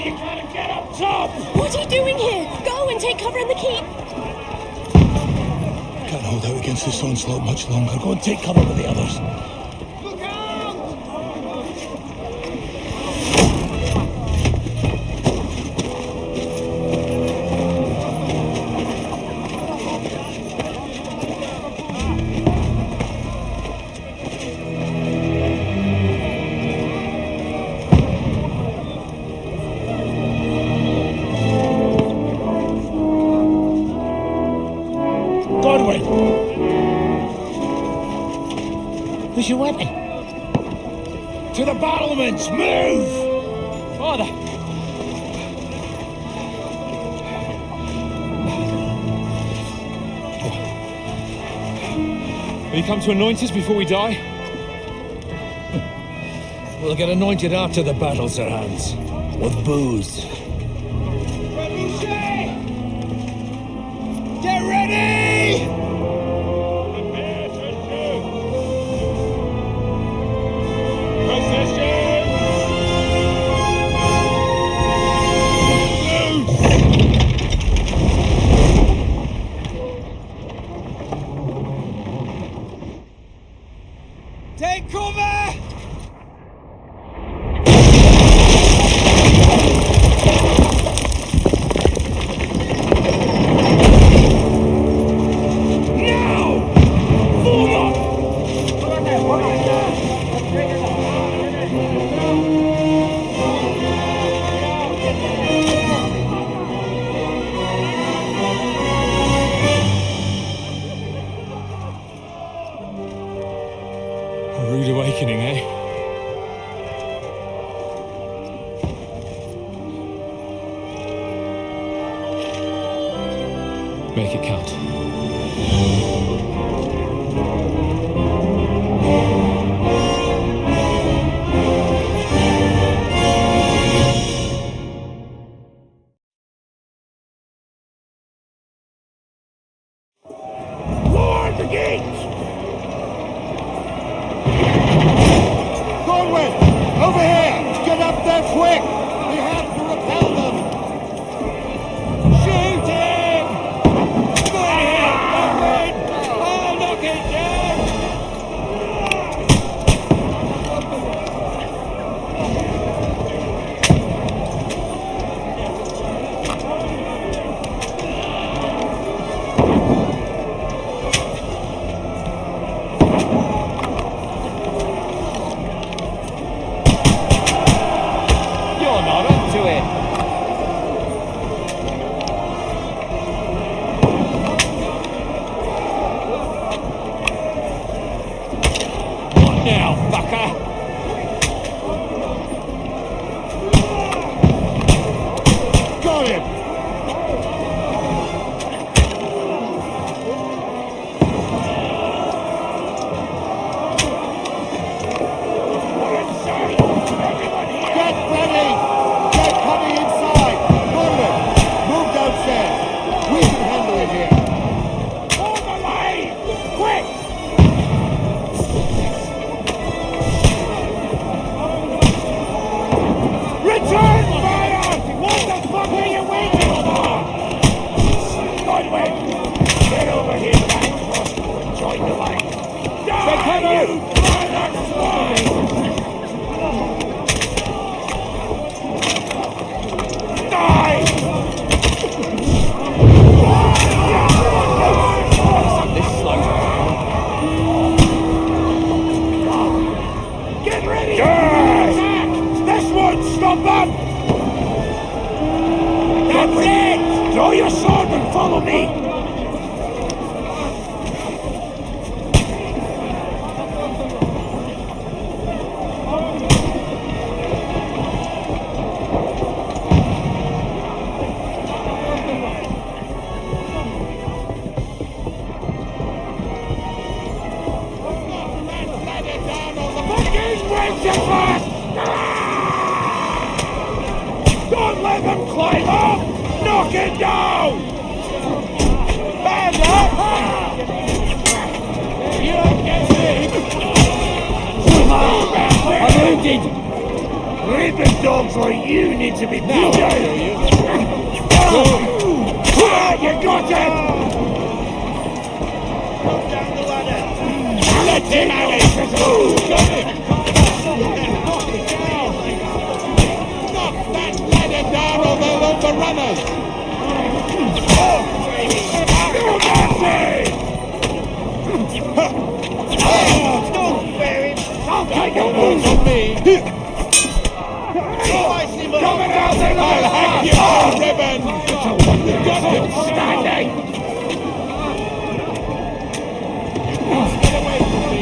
You gotta get up top! What are you doing here? Go and take cover in the keep! Can't hold out against this onslaught much longer. Go and take cover with the others. Look out! Where's your weapon? To the battlements! Move! Father! Will you come to anoint us before we die? We'll get anointed after the battles are hands. With booze. Get ready! Take cover! Rude awakening, eh? Make it count. Lord the gates! Over here! Get up there quick! We have to repel them! Shoot him! Go ahead, Edwin! I'll knock it down! You're not up to it! What now, fucker? Got him! Get ready! Get coming inside! Norman, move downstairs! We can handle it here! Hold the line! Quick! Return fire! What the fuck are you waiting for? Godwin, get over here back crossbow and join the line. Die, you mother swine! Die! This slow. Get ready! Attack! This won't stop them! That's it! Draw your sword and follow me! Fucking break your fast! Don't let them climb up! Knock it down! Bad luck! You don't get me! I'm wounded! Ribbon dogs like you need to be Now, put I down. know you. You got him! Down the ladder. Let him have it! Got him. Knock that ladder down or they'll overrun us. Don't bear him. Take Don't your move on me. Coming out the I'll hang you on a ribbon. Got him. standing! Get away from me.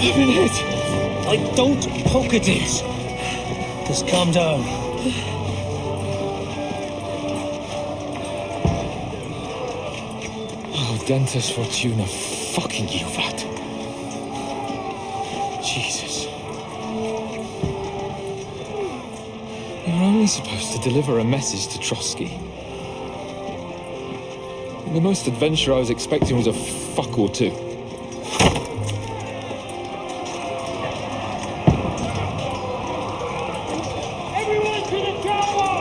I've been hit. Don't poke at it. Just calm down. Audentes, Fortuna, fucking Iuvat. Jesus. We were only supposed to deliver a message to Trosky. The most adventure I was expecting was a fuck or two. Everyone to the tower!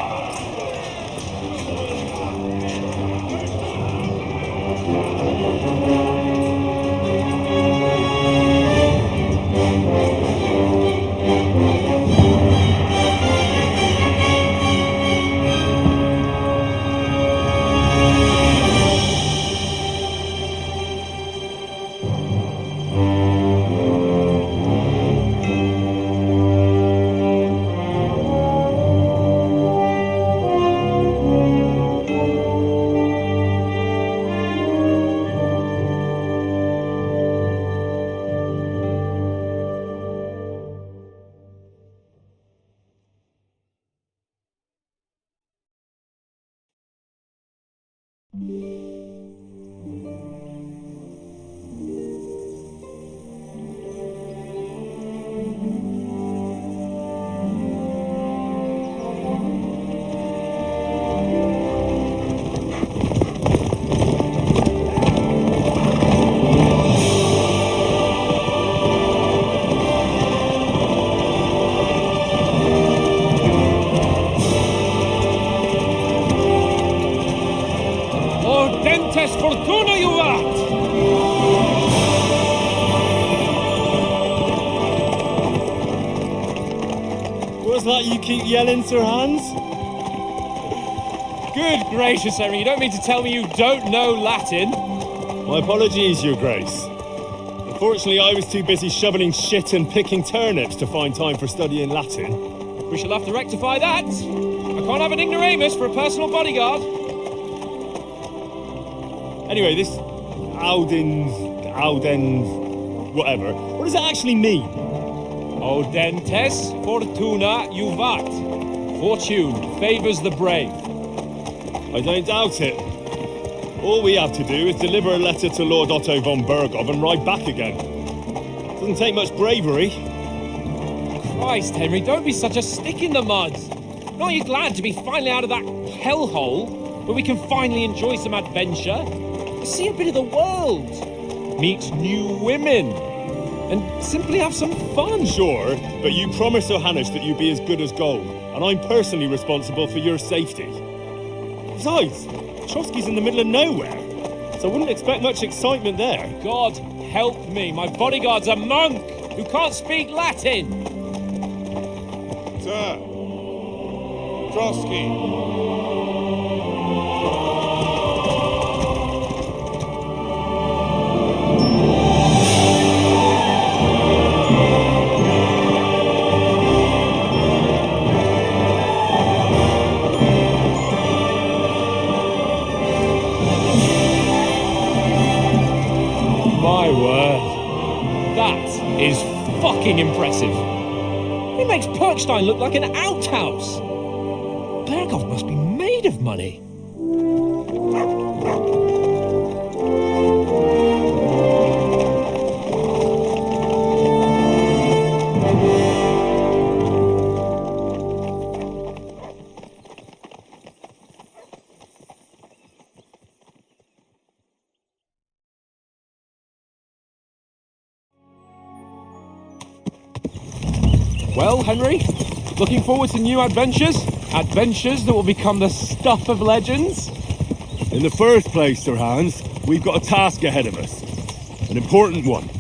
Audentes, Fortuna, Iuvat! What's that you keep yelling, Sir Hans? Good gracious, Henry, you don't mean to tell me you don't know Latin? My apologies, Your Grace. Unfortunately, I was too busy shoveling shit and picking turnips to find time for studying Latin. We shall have to rectify that. I can't have an ignoramus for a personal bodyguard. Anyway, this Audens, whatever. What does it actually mean? Audentes, Fortuna, Iuvat. Fortune favours the brave. I don't doubt it. All we have to do is deliver a letter to Lord Otto von Bergov and ride back again. Doesn't take much bravery. Christ, Henry, don't be such a stick in the mud. Aren't you glad to be finally out of that hellhole where we can finally enjoy some adventure? See a bit of the world. Meet new women. And simply have some fun. Sure, but you promised Johannes that you'd be as good as gold, and I'm personally responsible for your safety. Besides, Trosky's in the middle of nowhere, so I wouldn't expect much excitement there. God help me, my bodyguard's a monk who can't speak Latin. Sir. Trosky. fucking impressive. It makes Perkstein look like an outhouse. Berghoff must be made of money. Well, Henry, looking forward to new adventures? Adventures that will become the stuff of legends? In the first place, Sir Hans, we've got a task ahead of us. An important one.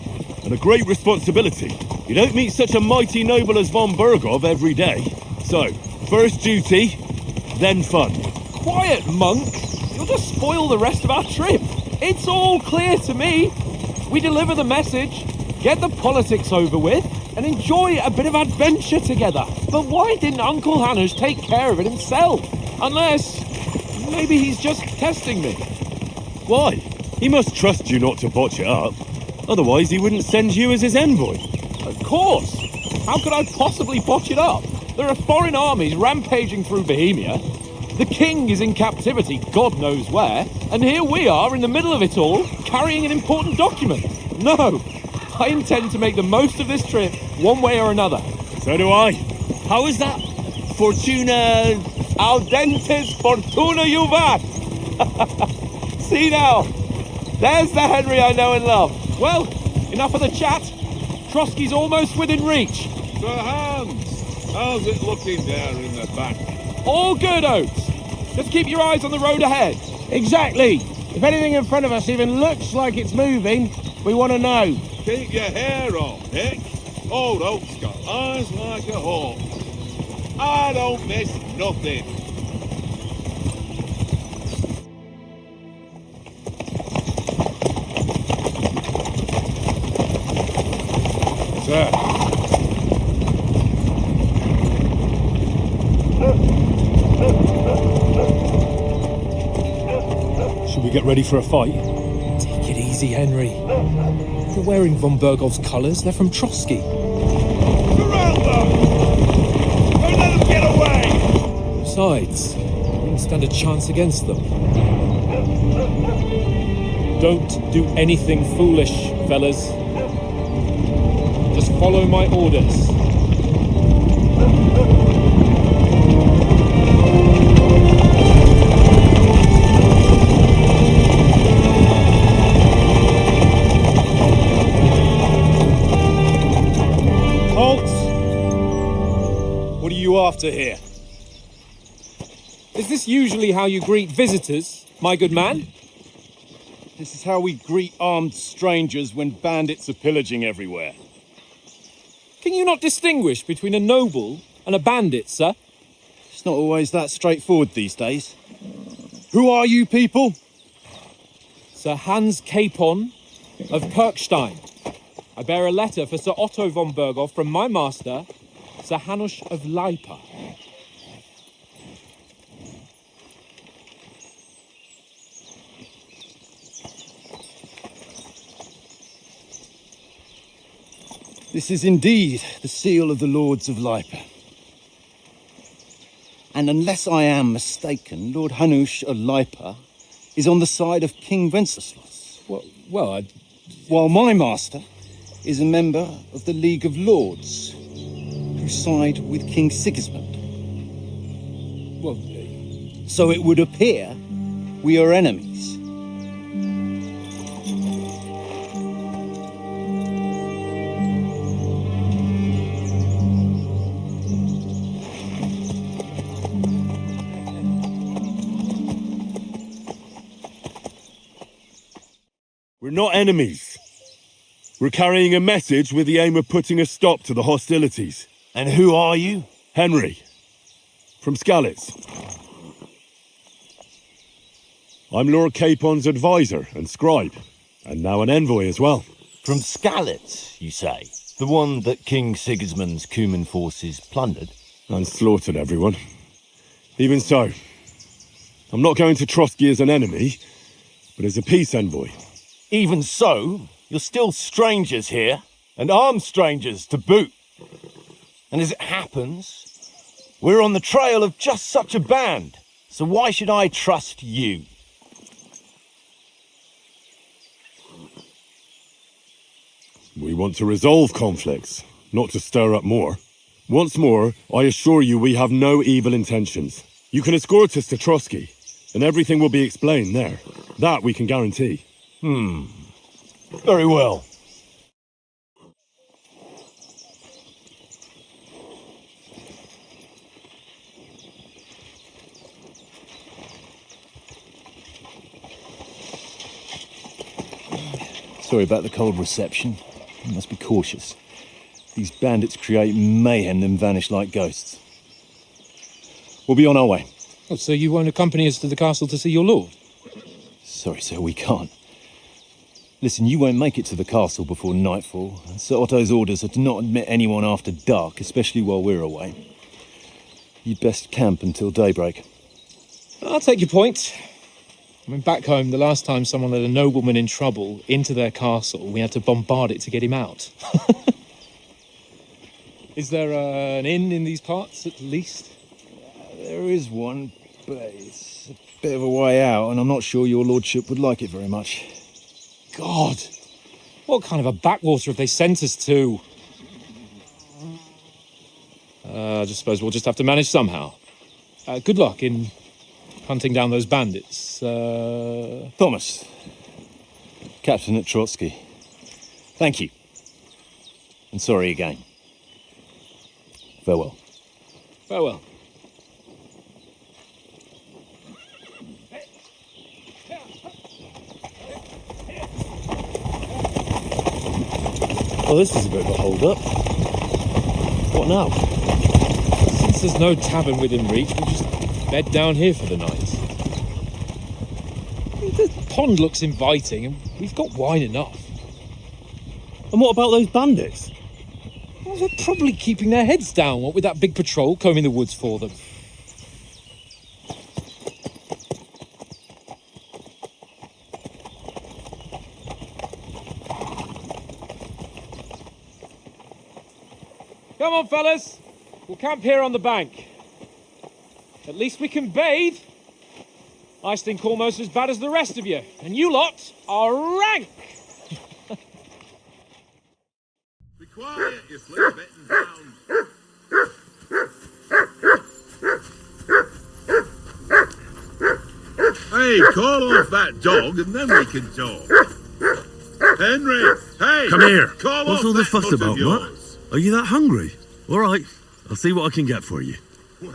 And a great responsibility. You don't meet such a mighty noble as von Berghoff every day. So, first duty, then fun. Quiet, monk! You'll just spoil the rest of our trip. It's all clear to me. We deliver the message, get the politics over with, and enjoy a bit of adventure together. But why didn't Uncle Hanush take care of it himself? Unless, maybe he's just testing me. Why? He must trust you not to botch it up. Otherwise, he wouldn't send you as his envoy. Of course! How could I possibly botch it up? There are foreign armies rampaging through Bohemia. The king is in captivity, God knows where. And here we are in the middle of it all, carrying an important document. No! I intend to make the most of this trip, one way or another. So do I. How is that? Fortuna... Audentes Fortuna Iuvat! See now, there's the Henry I know and love. Well, enough of the chat. Trosky's almost within reach. Sir Hans, how's it looking there in the back? All good, Oates. Just keep your eyes on the road ahead. Exactly. If anything in front of us even looks like it's moving, we want to know. Keep your hair on, Nick. Old Oak's got eyes like a hawk. I don't miss nothing. Sir. Should we get ready for a fight? Take it easy, Henry. You're wearing von Berghoff's colours. They're from Trosky. Surround them! Don't let them get away! Besides, you won't stand a chance against them. Don't do anything foolish, fellas. Just follow my orders. What are you after here? Is this usually how you greet visitors, my good man? This is how we greet armed strangers when bandits are pillaging everywhere. Can you not distinguish between a noble and a bandit, sir? It's not always that straightforward these days. Who are you people? Sir Hans Capon of Perkstein. I bear a letter for Sir Otto von Berghoff from my master, Sir Hanush of Lipa. This is indeed the seal of the Lords of Lipa. And unless I am mistaken, Lord Hanush of Lipa is on the side of King Wenceslas. While my master is a member of the League of Lords, who side with King Sigismund. So it would appear we are enemies. We're not enemies. We're carrying a message with the aim of putting a stop to the hostilities. And who are you? Henry, from Skalitz. I'm Lord Capon's advisor and scribe, and now an envoy as well. From Skalitz, you say? The one that King Sigismund's Cuman forces plundered? And slaughtered everyone. Even so, I'm not going to Trosky as an enemy, but as a peace envoy. Even so, you're still strangers here, And armed strangers to boot. And as it happens, we're on the trail of just such a band. So why should I trust you? We want to resolve conflicts, not to stir up more. Once more, I assure you we have no evil intentions. You can escort us to Trosky, and everything will be explained there. That we can guarantee. Very well. Sorry about the cold reception. You must be cautious. These bandits create mayhem, then vanish like ghosts. We'll be on our way. Oh, so you won't accompany us to the castle to see your lord? Sorry, sir, we can't. Listen, you won't make it to the castle before nightfall. Sir Otto's orders are to not admit anyone after dark, especially while we're away. You'd best camp until daybreak. I'll take your point. I mean, back home, the last time someone let a nobleman in trouble into their castle, we had to bombard it to get him out. Is there an inn in these parts, at least? There is one, but it's a bit of a way out, and I'm not sure your lordship would like it very much. God! What kind of a backwater have they sent us to? I just suppose we'll just have to manage somehow. Good luck in hunting down those bandits. Thomas, Captain at Trosky. Thank you. And sorry again. Farewell. Farewell. Well, this is a bit of a hold-up. What now? Since there's no tavern within reach, we'll just bed down here for the night. The pond looks inviting, and we've got wine enough. And what about those bandits? Well, they're probably keeping their heads down, what with that big patrol combing the woods for them. Come on, fellas. We'll camp here on the bank. At least we can bathe. I stink almost as bad as the rest of you. And you lot are rank. Be quiet, you flea-bitten hound. Hey, call off that dog and then we can talk. Henry, hey! Come here. Call What's off all the that fuss mutt of about, yours. Mutt? Are you that hungry? All right, I'll see what I can get for you. Well,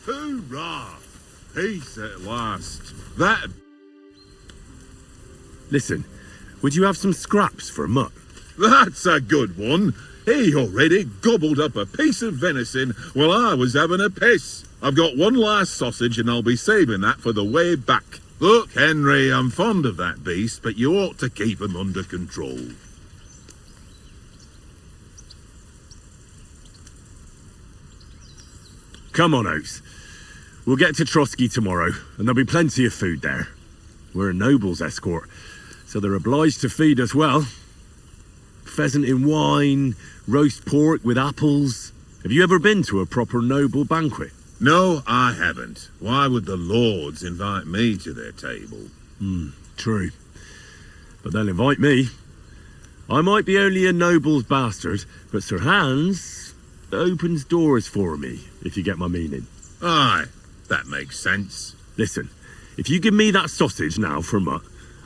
hoorah! Peace at last. That... Listen, would you have some scraps for Mutt? That's a good one. He already gobbled up a piece of venison while I was having a piss. I've got one last sausage and I'll be saving that for the way back. Look, Henry, I'm fond of that beast, but you ought to keep him under control. Come on, Oates. We'll get to Trosky tomorrow, and there'll be plenty of food there. We're a noble's escort, so they're obliged to feed us well. Pheasant in wine, roast pork with apples. Have you ever been to a proper noble banquet? No, I haven't. Why would the lords invite me to their table? True. But they'll invite me. I might be only a noble's bastard, but Sir Hans opens doors for me, if you get my meaning. Aye, that makes sense. Listen, if you give me that sausage now for Mutt,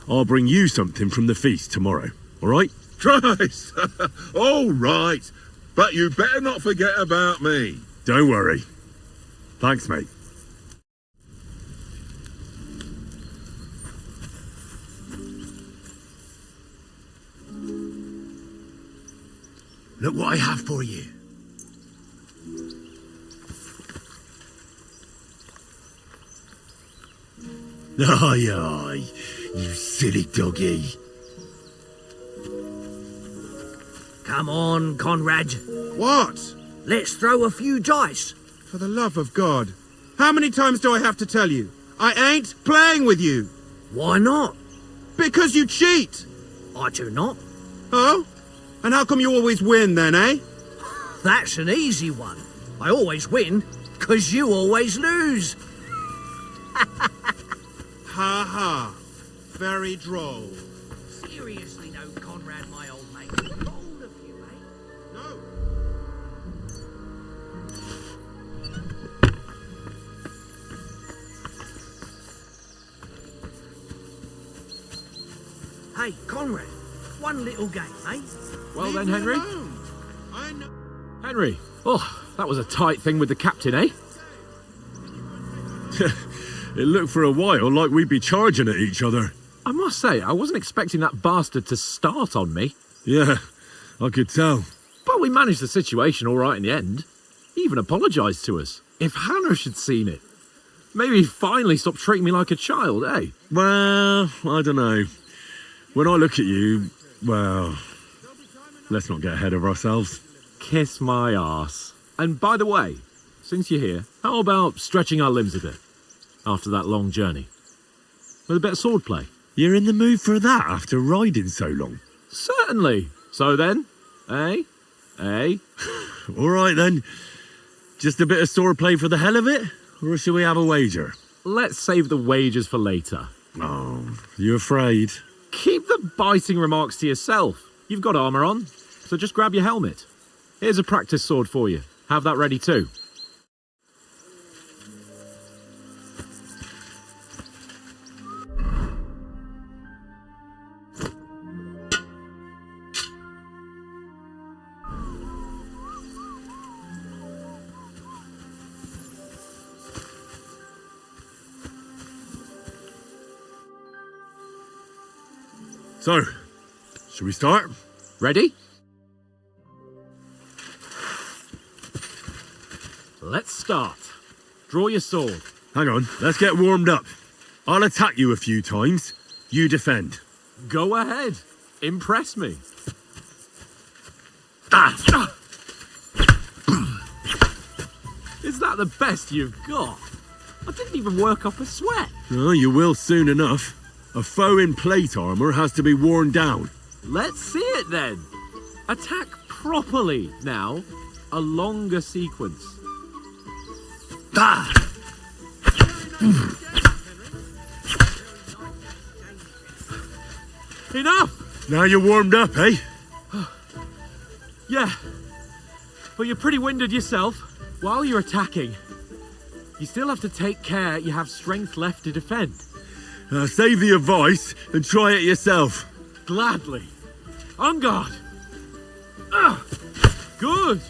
I'll bring you something from the feast tomorrow, all right? Christ! All right, but you better not forget about me. Don't worry. Thanks, mate. Look what I have for you. Aye, aye, you silly doggy. Come on, Conrad. What? Let's throw a few dice. For the love of God. How many times do I have to tell you? I ain't playing with you. Why not? Because you cheat. I do not. Oh? And how come you always win then, eh? That's an easy one. I always win, 'cause you always lose. Ha ha. Very droll. Seriously though, Conrad, my old mate. Bold of you, eh? No. Hey, Conrad, one little game, eh? Well Leave then, me Henry. alone. I know. Henry. Oh, that was a tight thing with the captain, eh? It looked for a while like we'd be charging at each other. I must say, I wasn't expecting that bastard to start on me. Yeah, I could tell. But we managed the situation all right in the end. He even apologised to us. If Hanush had seen it, maybe he'd finally stop treating me like a child, eh? Well, I don't know. When I look at you, well, let's not get ahead of ourselves. Kiss my arse. And by the way, since you're here, how about stretching our limbs a bit after that long journey? With a bit of swordplay. You're in the mood for that after riding so long? Certainly. So then, eh? Eh? All right then. Just a bit of swordplay for the hell of it? Or shall we have a wager? Let's save the wagers for later. Oh, you afraid? Keep the biting remarks to yourself. You've got armour on, so just grab your helmet. Here's a practice sword for you. Have that ready too. So, shall we start? Ready? Let's start. Draw your sword. Hang on, let's get warmed up. I'll attack you a few times. You defend. Go ahead. Impress me. Is that the best you've got? I didn't even work up a sweat. Oh, you will soon enough. A foe in plate armour has to be worn down. Let's see it then. Attack properly now. A longer sequence. Enough! Now you're warmed up, eh? Yeah. But you're pretty winded yourself. While you're attacking, you still have to take care you have strength left to defend. Save the advice and try it yourself. Gladly. On guard. Good.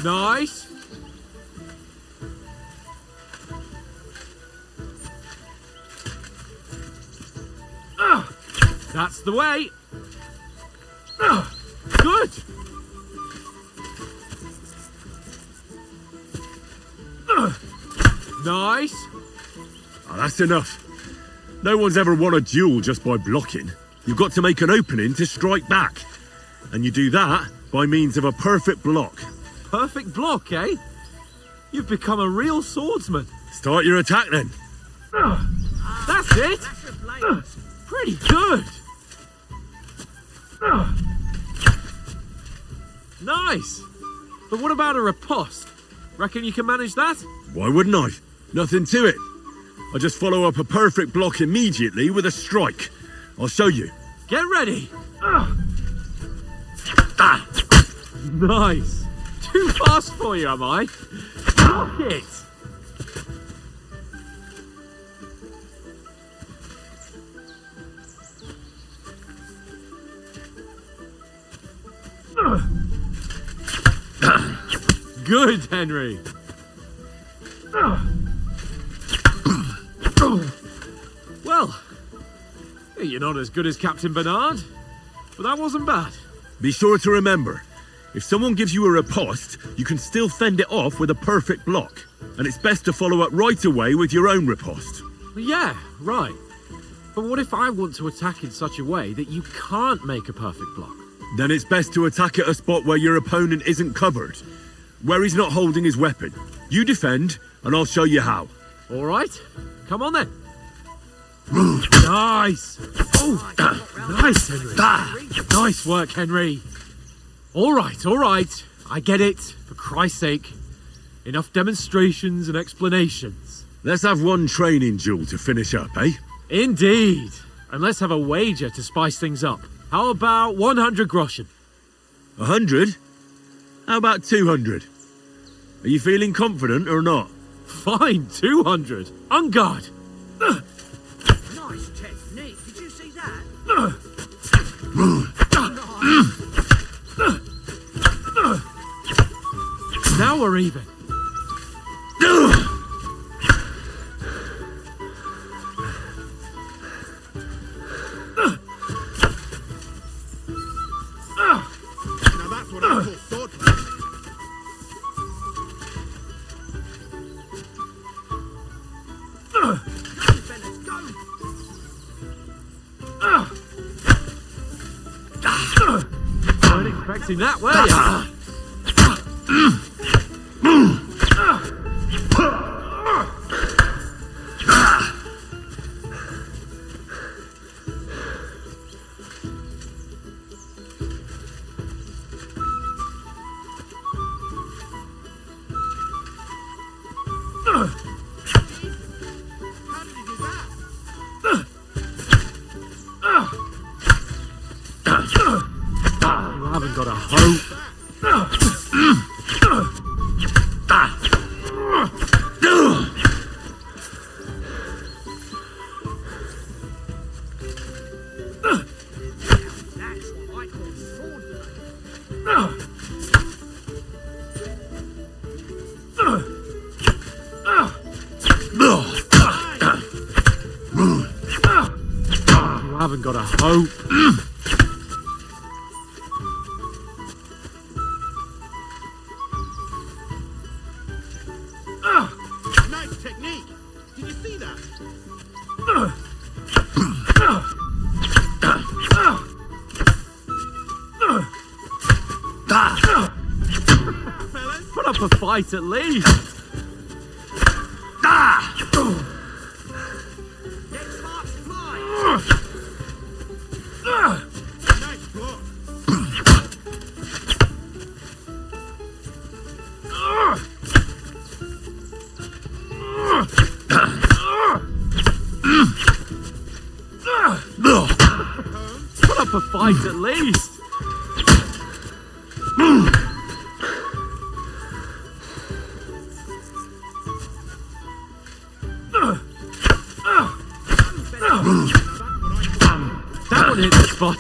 Nice. That's the way. Good. Nice. Oh, that's enough. No one's ever won a duel just by blocking. You've got to make an opening to strike back. And you do that by means of a perfect block. Perfect block, eh? You've become a real swordsman. Start your attack then. That's it. Pretty good. Nice. But what about a riposte? Reckon you can manage that? Why wouldn't I? Nothing to it. I just follow up a perfect block immediately with a strike. I'll show you. Get ready. Nice. Too fast for you, am I? Block it. Good, Henry. Well, you're not as good as Captain Bernard, but that wasn't bad. Be sure to remember, if someone gives you a riposte, you can still fend it off with a perfect block. And it's best to follow up right away with your own riposte. Yeah, right. But what if I want to attack in such a way that you can't make a perfect block? Then it's best to attack at a spot where your opponent isn't covered, where he's not holding his weapon. You defend, and I'll show you how. All right, come on then. Nice! Oh, nice, Henry. Nice work, Henry. All right. I get it, for Christ's sake. Enough demonstrations and explanations. Let's have one training duel to finish up, eh? Indeed. And let's have a wager to spice things up. How about 100 groschen? 100? How about 200? Are you feeling confident or not? Fine, 200. On guard. Nice technique. Did you see that? Now we're even. Now that's what I call swordplay. Weren't expecting that, were you? You haven't got a hope. That's what I call swordplay. You haven't got a hope. Nice technique. Did you see that? Put up a fight at least. Next mark's fly. Nice block. Put up a fight at least. That one hit the spot.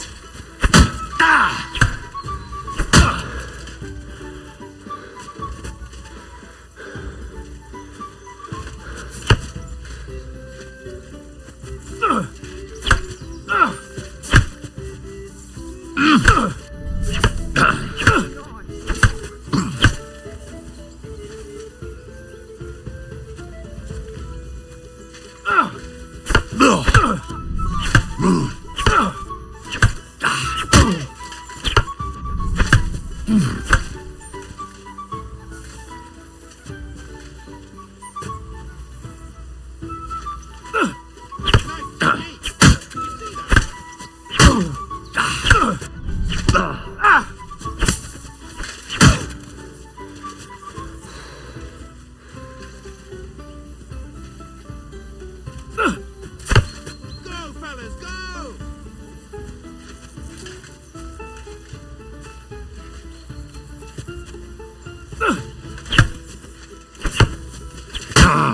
Go, fellas, go!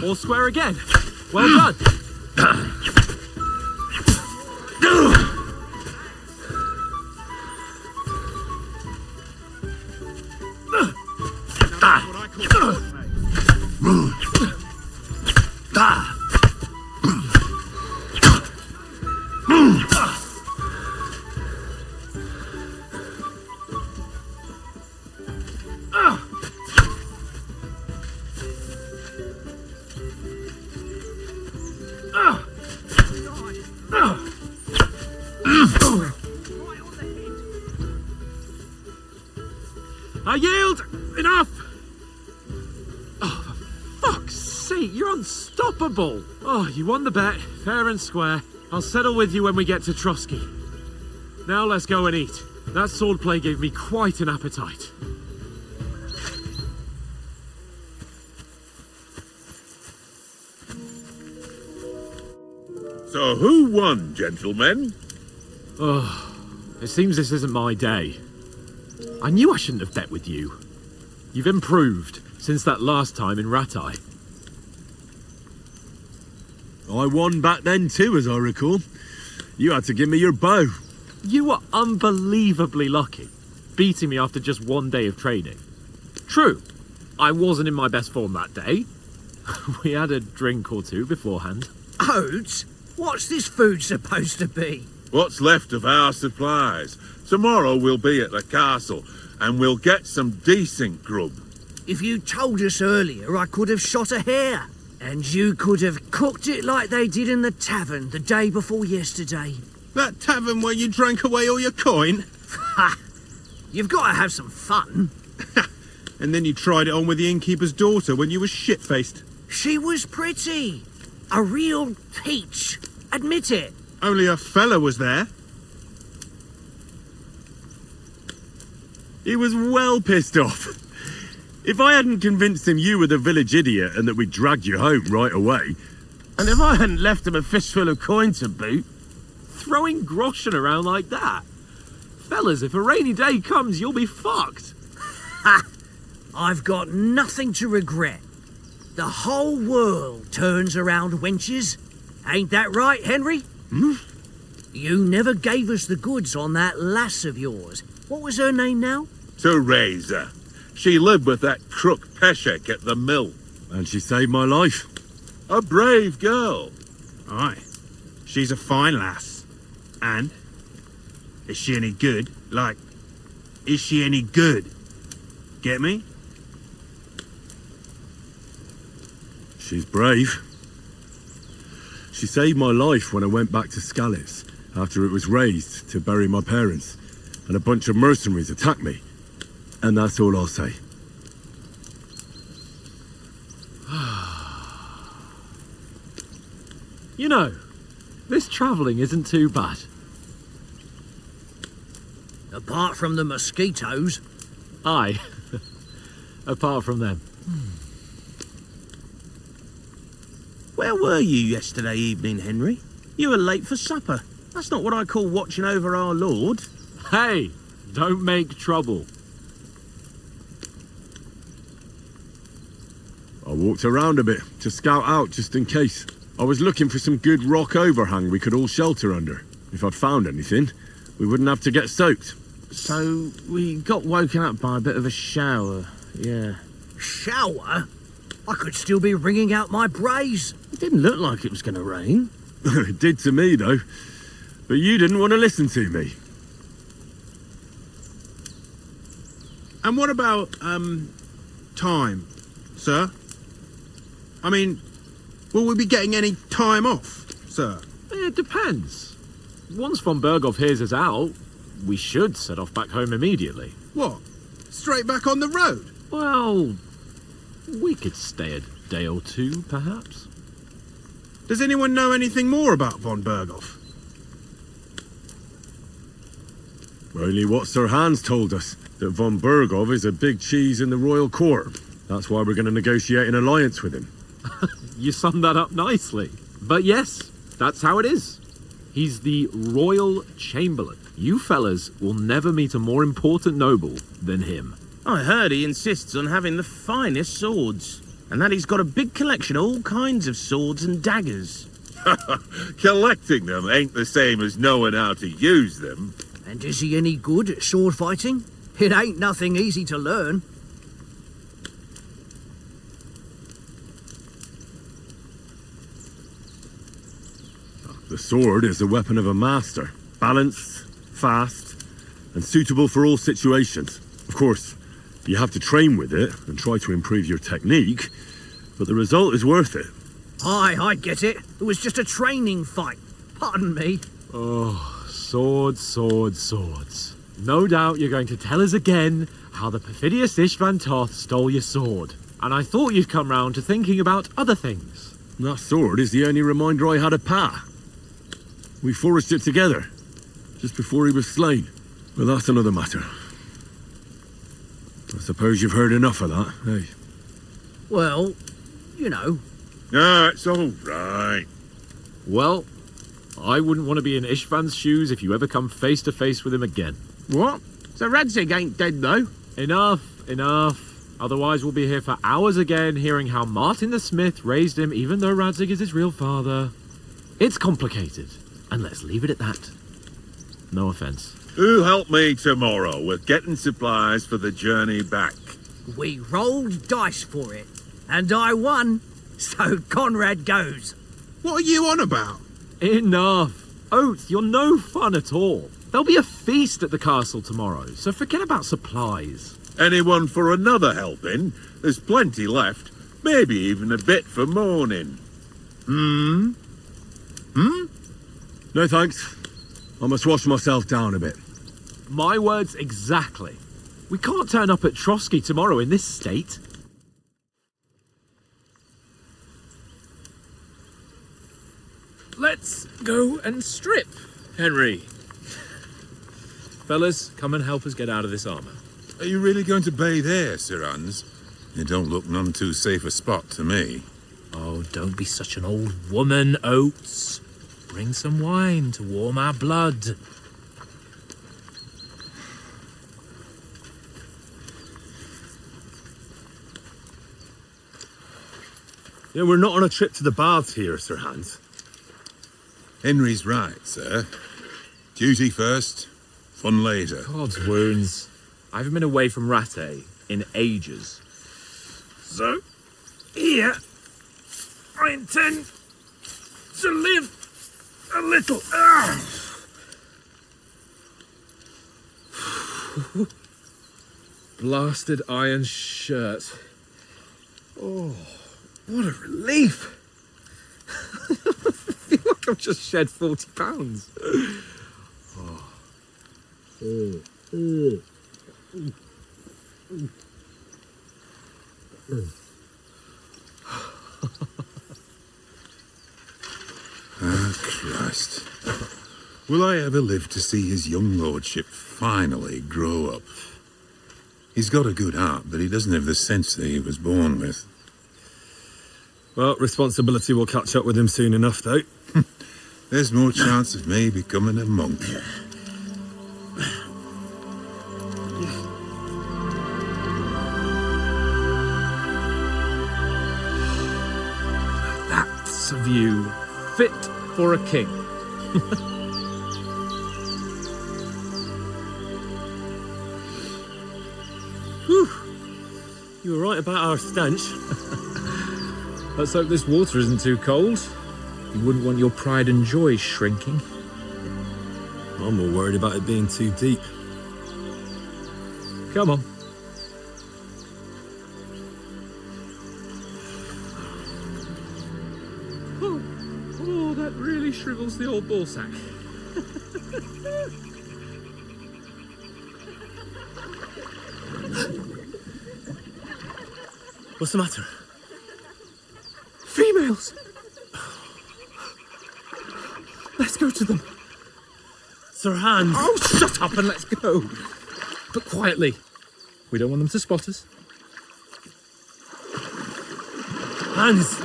All square again. Well done. That's what I call swordplay. I yield! Enough! Oh, for fuck's sake! Mate, you're unstoppable. Oh, you won the bet, fair and square. I'll settle with you when we get to Trosky. Now let's go and eat. That swordplay gave me quite an appetite. So who won, gentlemen? Oh, it seems this isn't my day. I knew I shouldn't have bet with you. You've improved since that last time in Ratai. I won back then too, as I recall. You had to give me your bow. You were unbelievably lucky, beating me after just one day of training. True, I wasn't in my best form that day. We had a drink or two beforehand. Oats? What's this food supposed to be? What's left of our supplies. Tomorrow we'll be at the castle, and we'll get some decent grub. If you told us earlier, I could have shot a hare. And you could have cooked it like they did in the tavern the day before yesterday. That tavern where you drank away all your coin? Ha! You've got to have some fun. And then you tried it on with the innkeeper's daughter when you were shit-faced. She was pretty. A real peach. Admit it. Only a fella was there. He was well pissed off. If I hadn't convinced him you were the village idiot and that we dragged you home right away... And if I hadn't left him a fistful of coin to boot... Throwing groschen around like that? Fellas, if a rainy day comes, you'll be fucked. Ha! I've got nothing to regret. The whole world turns around wenches. Ain't that right, Henry? Hmm? You never gave us the goods on that lass of yours. What was her name now? Teresa. She lived with that crook Peshek at the mill. And she saved my life. A brave girl. Aye. She's a fine lass. And? Is she any good? Like, is she any good? Get me? She's brave. She saved my life when I went back to Skalitz after it was razed to bury my parents, and a bunch of mercenaries attacked me. And that's all I'll say. You know, this travelling isn't too bad. Apart from the mosquitoes. Aye. Apart from them. Where were you yesterday evening, Henry? You were late for supper. That's not what I call watching over our lord. Hey, don't make trouble. I walked around a bit to scout out just in case. I was looking for some good rock overhang we could all shelter under. If I'd found anything, we wouldn't have to get soaked. So, we got woken up by a bit of a shower, yeah. Shower? I could still be wringing out my brace. It didn't look like it was going to rain. It did to me, though. But you didn't want to listen to me. And what about, time, sir? I mean, will we be getting any time off, sir? It depends. Once von Berghoff hears us out, we should set off back home immediately. What? Straight back on the road? Well, we could stay a day or two, perhaps. Does anyone know anything more about von Berghoff? Only what Sir Hans told us, that von Berghoff is a big cheese in the royal court. That's why we're going to negotiate an alliance with him. You summed that up nicely. But yes, that's how it is. He's the Royal Chamberlain. You fellas will never meet a more important noble than him. I heard he insists on having the finest swords, and that he's got a big collection of all kinds of swords and daggers. Collecting them ain't the same as knowing how to use them. And is he any good at sword fighting? It ain't nothing easy to learn. The sword is the weapon of a master. Balanced, fast, and suitable for all situations. Of course, you have to train with it and try to improve your technique, but the result is worth it. Aye, I get it. It was just a training fight. Pardon me. Oh, swords, swords, swords. No doubt you're going to tell us again how the perfidious Ishvan Toth stole your sword. and I thought you'd come round to thinking about other things. That sword is the only reminder I had of Pa. We forged it together, just before he was slain. But that's another matter. I suppose you've heard enough of that, eh? Well, you know. Ah, it's all right. Well, I wouldn't want to be in Ishvan's shoes if you ever come face to face with him again. What? So Radzig ain't dead, though? Enough. Otherwise we'll be here for hours again, hearing how Martin the Smith raised him, even though Radzig is his real father. It's complicated, and let's leave it at that. No offense. Who'll help me tomorrow with getting supplies for the journey back? We rolled dice for it, and I won, so Conrad goes. What are you on about? Enough. Oath, you're no fun at all. There'll be a feast at the castle tomorrow, so forget about supplies. Anyone for another helping? There's plenty left. Maybe even a bit for morning. No thanks. I must wash myself down a bit. My words exactly. We can't turn up at Trosky tomorrow in this state. Let's go and strip, Henry. Fellas, come and help us get out of this armor. Are you really going to bathe here, Sir Hans? You don't look none too safe a spot to me. Oh, don't be such an old woman, Oates. Bring some wine to warm our blood. Yeah, we're not on a trip to the baths here, Sir Hans. Henry's right, sir. Duty first, fun later. God's wounds. I haven't been away from Rattay in ages. So, here, I intend to live a little. Blasted iron shirt. Oh, what a relief. I feel like I've just shed 40 pounds. Christ. Will I ever live to see his young lordship finally grow up? He's got a good heart, but he doesn't have the sense that he was born with. Well, responsibility will catch up with him soon enough, though. There's more chance of me becoming a monk. That's a view fit for a king. Whew. You were right about our stench. Let's hope this water isn't too cold. You wouldn't want your pride and joy shrinking. I'm more worried about it being too deep. Come on. Oh, that really shrivels the old ball sack. What's the matter? Females! Let's go to them. Sir Hans! Oh, shut up and let's go. But quietly. We don't want them to spot us. Hans!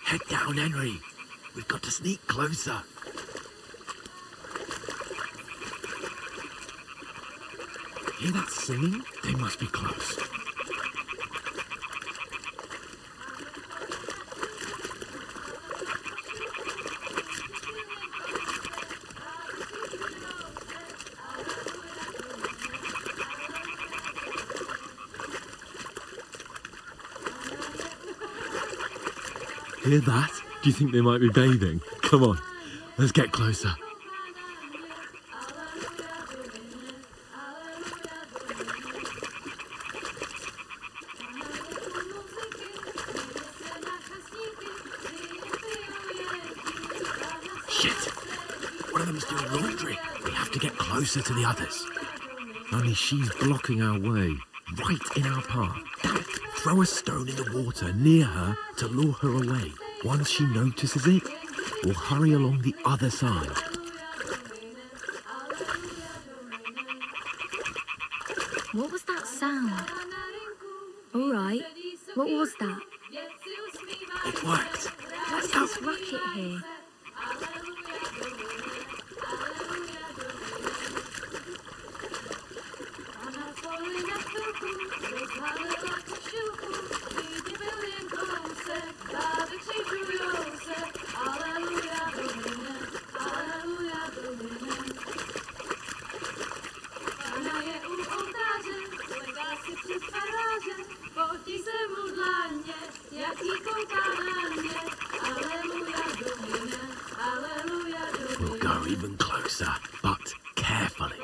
Head down, Henry. We've got to sneak closer. Hear that singing? They must be close. Hear that? Do you think they might be bathing? Come on, let's get closer. One of them's doing laundry. We have to get closer to the others. Only she's blocking our way, right in our path. Damn it. Throw a stone in the water near her to lure her away. Once she notices it, we'll hurry along the other side. What was that sound? All right. What was that? It worked. Let's go. This rocket here. We'll go even closer, but carefully.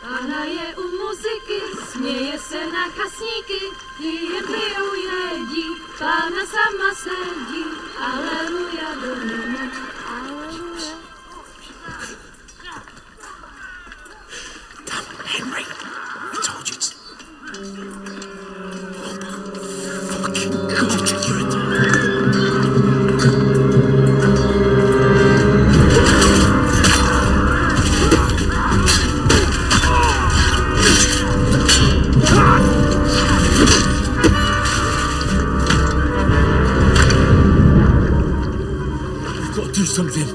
Pana je u muzyky, směje se na kasníky, pije, pijou, jedí, Pana sama sedí, aleluja, domine, aleluja. Come on, Henry. I told you to... Oh, fucking God, you're in do something.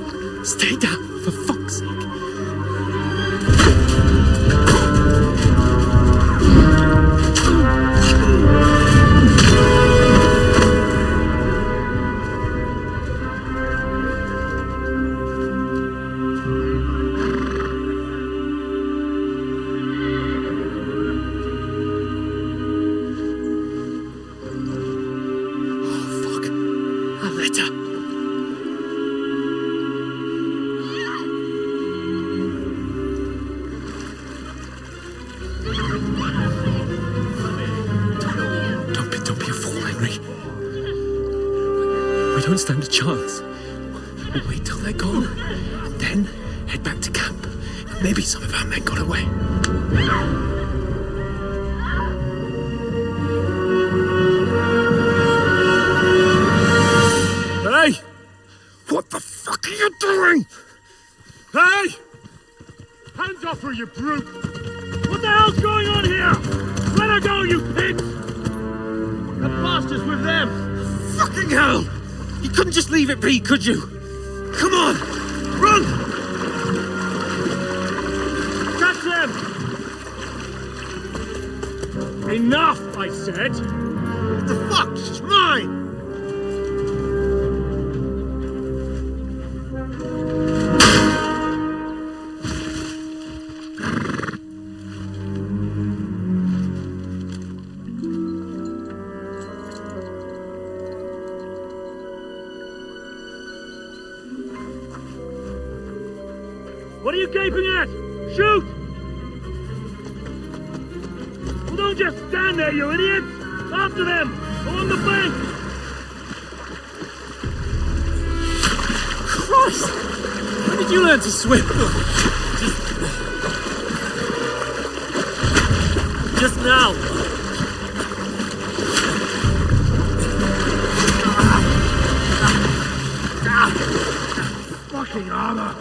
Stay down, for fuck's sake. Oh, fuck. A letter. Don't stand a chance. We'll wait till they're gone, and then head back to camp. Maybe some of our men got away. Hey! What the fuck are you doing? Hey! Hands off her, you brute! What the hell's going on here? Let her go, you pigs! The bastard's with them! Fucking hell! You couldn't just leave it be, could you? Come on! Run! Catch them! Enough, I said! What the fuck? She's mine! What are you gaping at? Shoot! Well, don't just stand there, you idiots! After them! On the bank! Christ! When did you learn to swim? Just now! Fucking armor!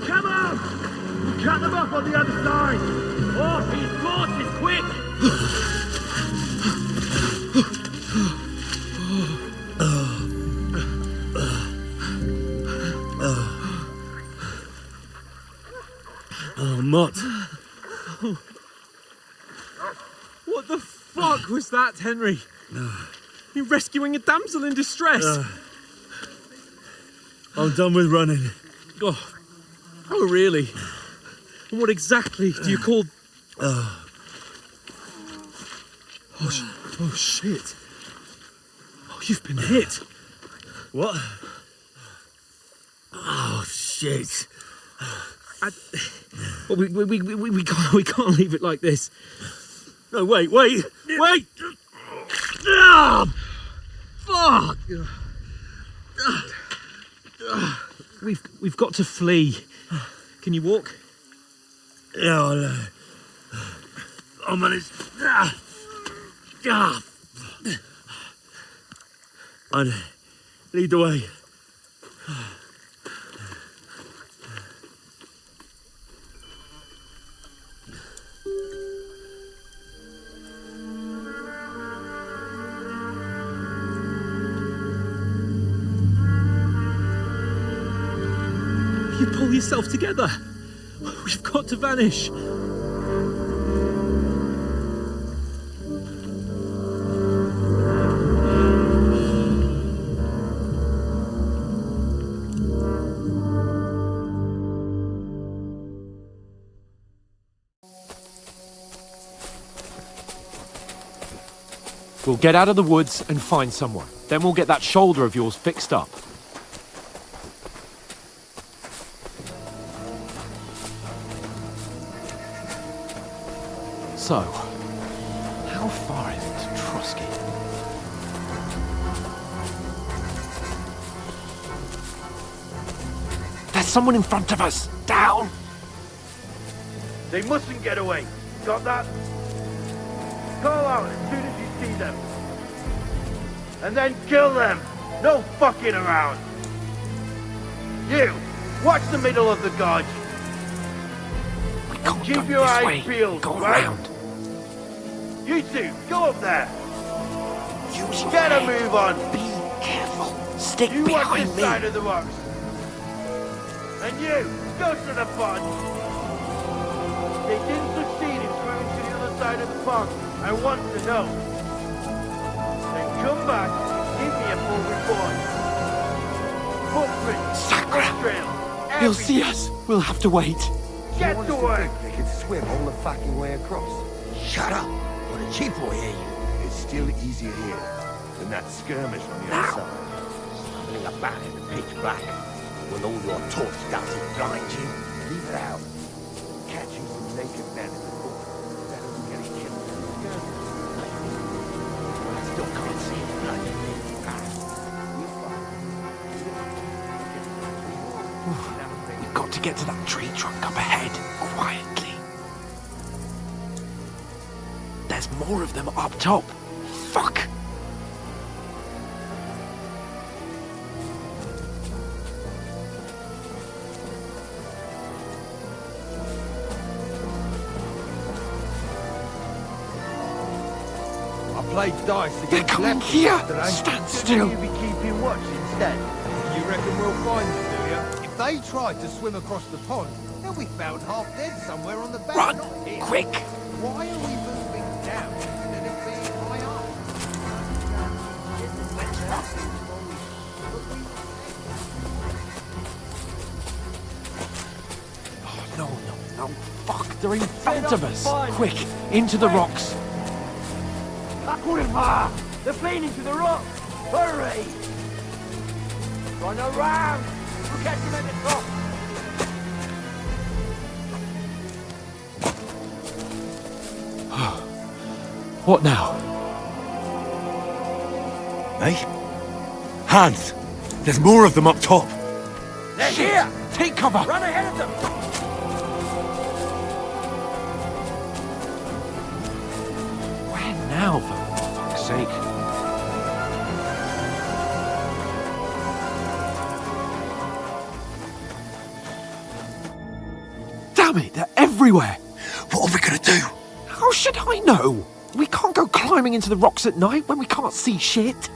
Come on! Cut them off on the other side! Oh, these horses, quick! Oh, Mott. What the fuck was that, Henry? You're rescuing a damsel in distress. I'm done with running. Oh, really? And what exactly do you call Oh shit. Oh, you've been hit. What? Oh, shit. Well, we can't leave it like this. No, wait! Ah! Fuck! We've got to flee. Can you walk? Yeah, I'll manage. I'd lead the way. You pull yourself together. We've got to vanish. We'll get out of the woods and find someone. Then we'll get that shoulder of yours fixed up. So, how far is it to Trosky? There's someone in front of us! Down! They mustn't get away. Got that? Call out as soon as you see them. And then kill them. No fucking around. You, watch the middle of the gorge. And keep your eyes peeled, Go right? around. You two, go up there. Get a move on. Be careful. Stick you behind watch this me. side of the rocks. And you, go to the pond. They didn't succeed in swimming to the other side of the pond. I want to know. Then come back and give me a full report. Footprints, Sakra! trail, He'll see us. We'll have to wait. Get to work. They could swim all the fucking way across. Shut up. What a cheap boy hear you. It's still easier here than that skirmish on the other side. Something about it, the pitch black. When all your torch does is blind you. Leave it out. Catch you some naked men in the book. That doesn't get killed. I still can't see it. We've got to get to that tree trunk up ahead, quietly. There's more of them up top. Fuck! I played dice They're against coming leopards here! yesterday. Stand still! You be keeping watch instead. You reckon we'll find them, do you? If they tried to swim across the pond, they'll be found half dead somewhere on the bank. Run! Not here. Quick! Why are we moving down instead of being high up? No. Fuck, they're in front of us! Quick, into the rocks! Kurwa! They're fleeing into the rocks! Hurry! Run around! We'll catch them at the top! What now? Hey? Hans! There's more of them up top! They're here! Take cover! Run ahead of them! Where now, for fuck's sake? Damn it, they're everywhere! What are we gonna do? How should I know? We can't go climbing into the rocks at night when we can't see shit.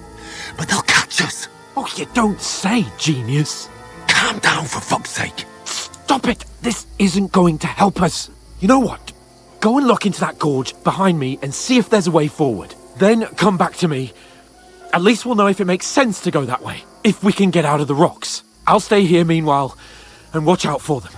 But they'll catch us! Oh, you don't say, genius. Calm down, for fuck's sake! Stop it! This isn't going to help us. You know what? Go and look into that gorge behind me and see if there's a way forward. Then come back to me. At least we'll know if it makes sense to go that way. If we can get out of the rocks. I'll stay here meanwhile and watch out for them.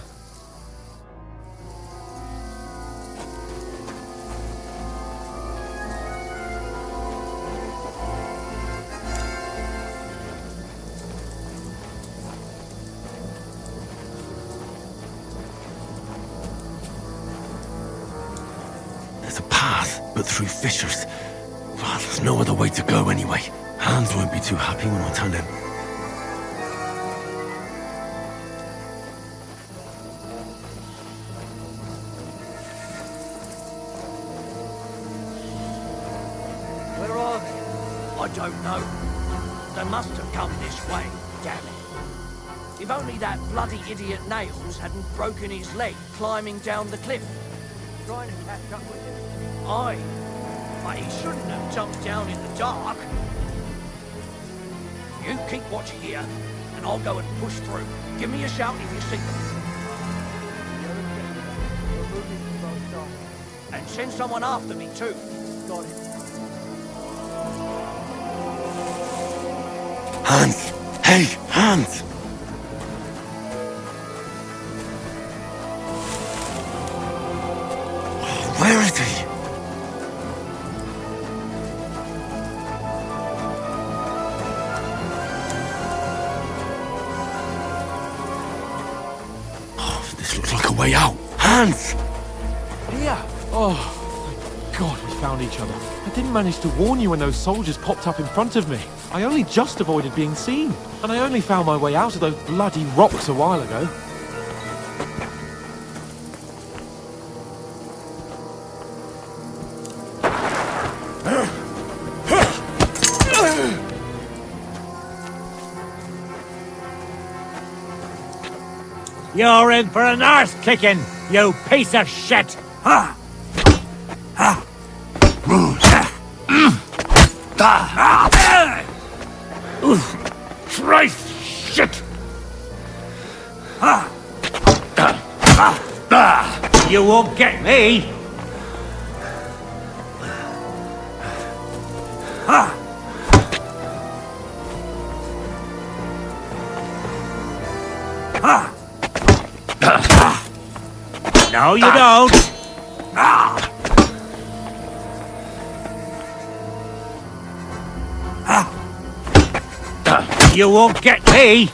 There's a path, but through fissures. Well, there's no other way to go anyway. Hans won't be too happy when I tell him. Where are they? I don't know. They must have come this way, damn it. If only that bloody idiot Nails hadn't broken his leg climbing down the cliff. Trying to catch up with him. Aye, but he shouldn't have jumped down in the dark. You keep watch here, and I'll go and push through. Give me a shout if you see them. And send someone after me too. Got it. Hans! Hey, Hans! Where is he? Oh, this looks like a way out. Hans! Here! Oh, thank God we found each other. I didn't manage to warn you when those soldiers popped up in front of me. I only just avoided being seen. And I only found my way out of those bloody rocks a while ago. You're in for an arse kicking, you piece of shit! Ha! Ha! Christ, shit! You won't get me! No, you don't! You won't get me!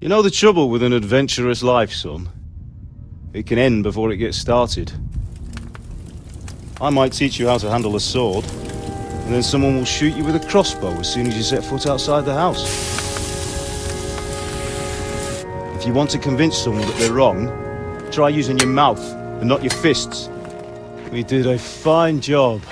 You know the trouble with an adventurous life, son? It can end before it gets started. I might teach you how to handle a sword, and then someone will shoot you with a crossbow as soon as you set foot outside the house. If you want to convince someone that they're wrong, try using your mouth and not your fists. We did a fine job.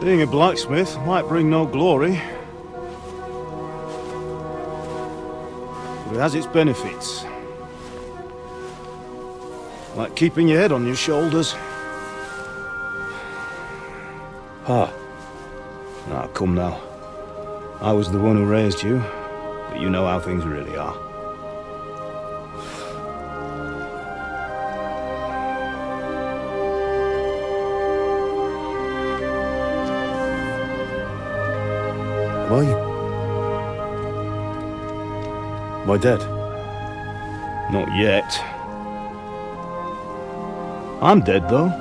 Being a blacksmith might bring no glory, but it has its benefits. Like keeping your head on your shoulders. Ah. Ah, come now. I was the one who raised you, but you know how things really are. Am I dead? Not yet. I'm dead, though.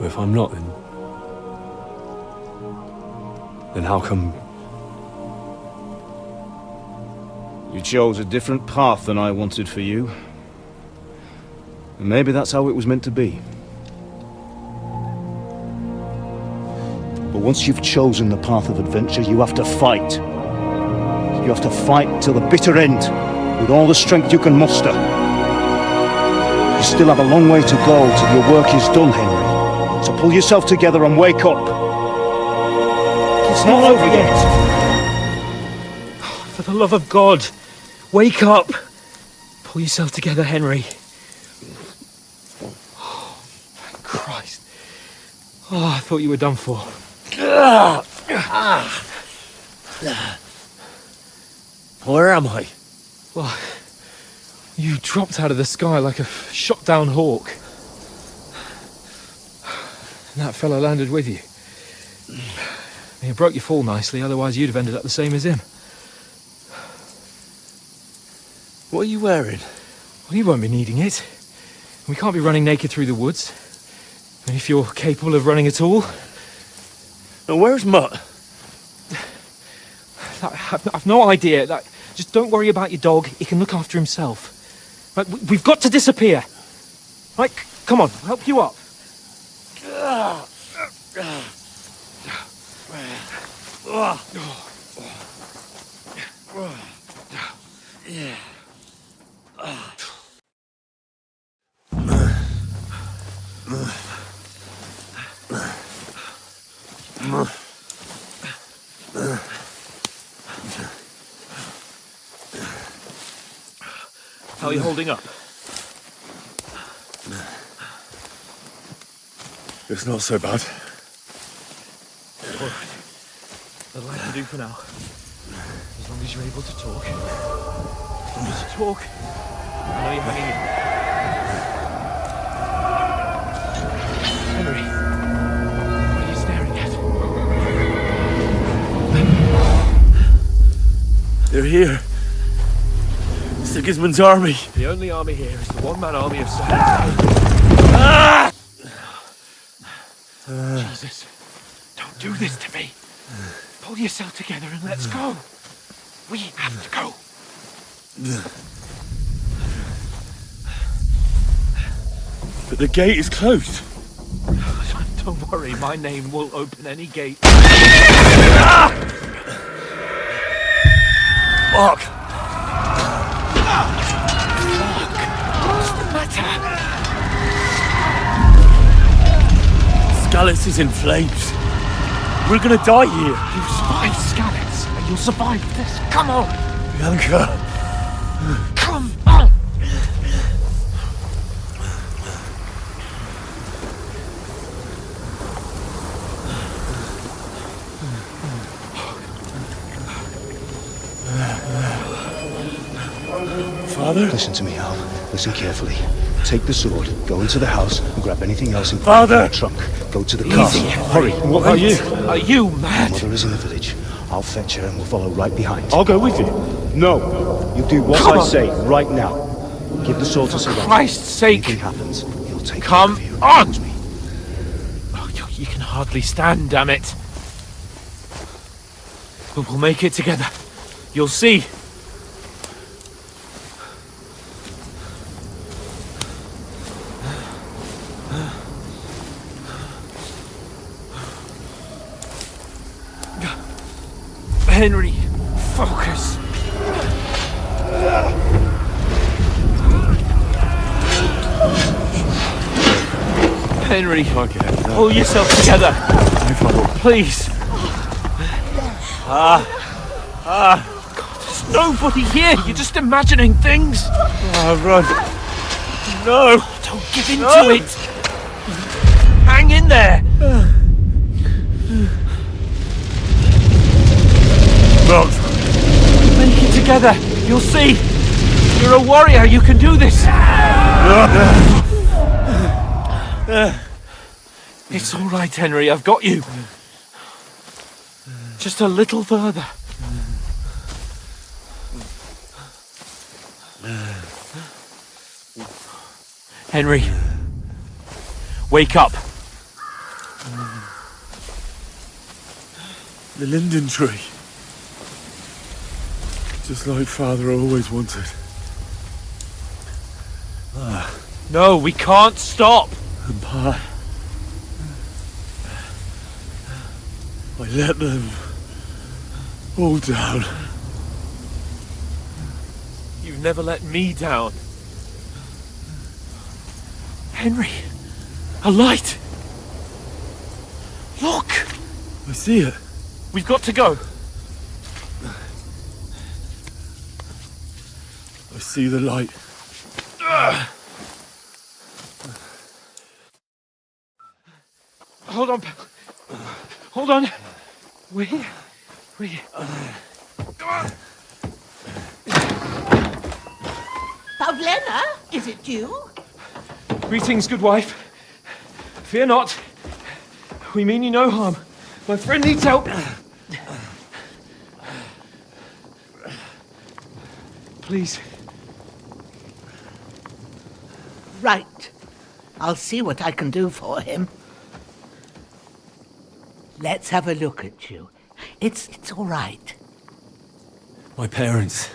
If I'm not, then how come... You chose a different path than I wanted for you. And maybe that's how it was meant to be. But once you've chosen the path of adventure, you have to fight. You have to fight till the bitter end, with all the strength you can muster. You still have a long way to go till your work is done, Henry. So pull yourself together and wake up. It's not over yet. For the love of God, wake up. Pull yourself together, Henry. Oh, thank Christ. Oh, I thought you were done for. Where am I? Well, you dropped out of the sky like a shot-down hawk. And that fella landed with you. You broke your fall nicely, otherwise you'd have ended up the same as him. What are you wearing? Well, you won't be needing it. We can't be running naked through the woods. And if you're capable of running at all... Now, where's Mutt? I've no idea. Just don't worry about your dog. He can look after himself. Right, we've got to disappear. Right, come on, I'll help you up. Yeah. How are you holding up? It's not so bad. All right. That'll have to do for now. As long as you're able to talk. As long as you talk, I know you're hanging in. Henry, what are you staring at? They're here. Sigismund's army. The only army here is the one-man army of Sahara. Jesus, don't do this to me. Pull yourself together and let's go. We have to go. But the gate is closed. Don't worry, my name will open any gate. Mark! What's the matter? Skalitz is in flames. We're gonna die here. You survived Skalitz, and you'll survive this. Come on! Bianca! Come on! Father? Listen to me, Hal. Listen carefully. Take the sword, go into the house, and grab anything else in Father! the trunk. Go to the castle. Hurry. What about you? Are you mad? Mother is in the village. I'll fetch her and we'll follow right behind. I'll go with you. No. You do what Come I on. say right now. Give the sword to Sir For Christ's sake! Anything happens, he'll take Come care of you. on! Oh, you can hardly stand, damn it. But we'll make it together. You'll see. Henry, focus. Henry, pull yourself together. Please. God, there's nobody here. You're just imagining things. Run. No! Don't give in to it. Hang in there. Mark! Make it together. You'll see. You're a warrior. You can do this. It's all right, Henry. I've got you. Just a little further. Henry, wake up. The linden tree. Just like Father always wanted. No, we can't stop. And Pa. I let them all down. You've never let me down. Henry! A light! Look! I see it. We've got to go. I see the light. Hold on. Hold on. We. Bozhena, is it you? Greetings, good wife. Fear not. We mean you no harm. My friend needs help. Please. Right. I'll see what I can do for him. Let's have a look at you. It's all right. My parents.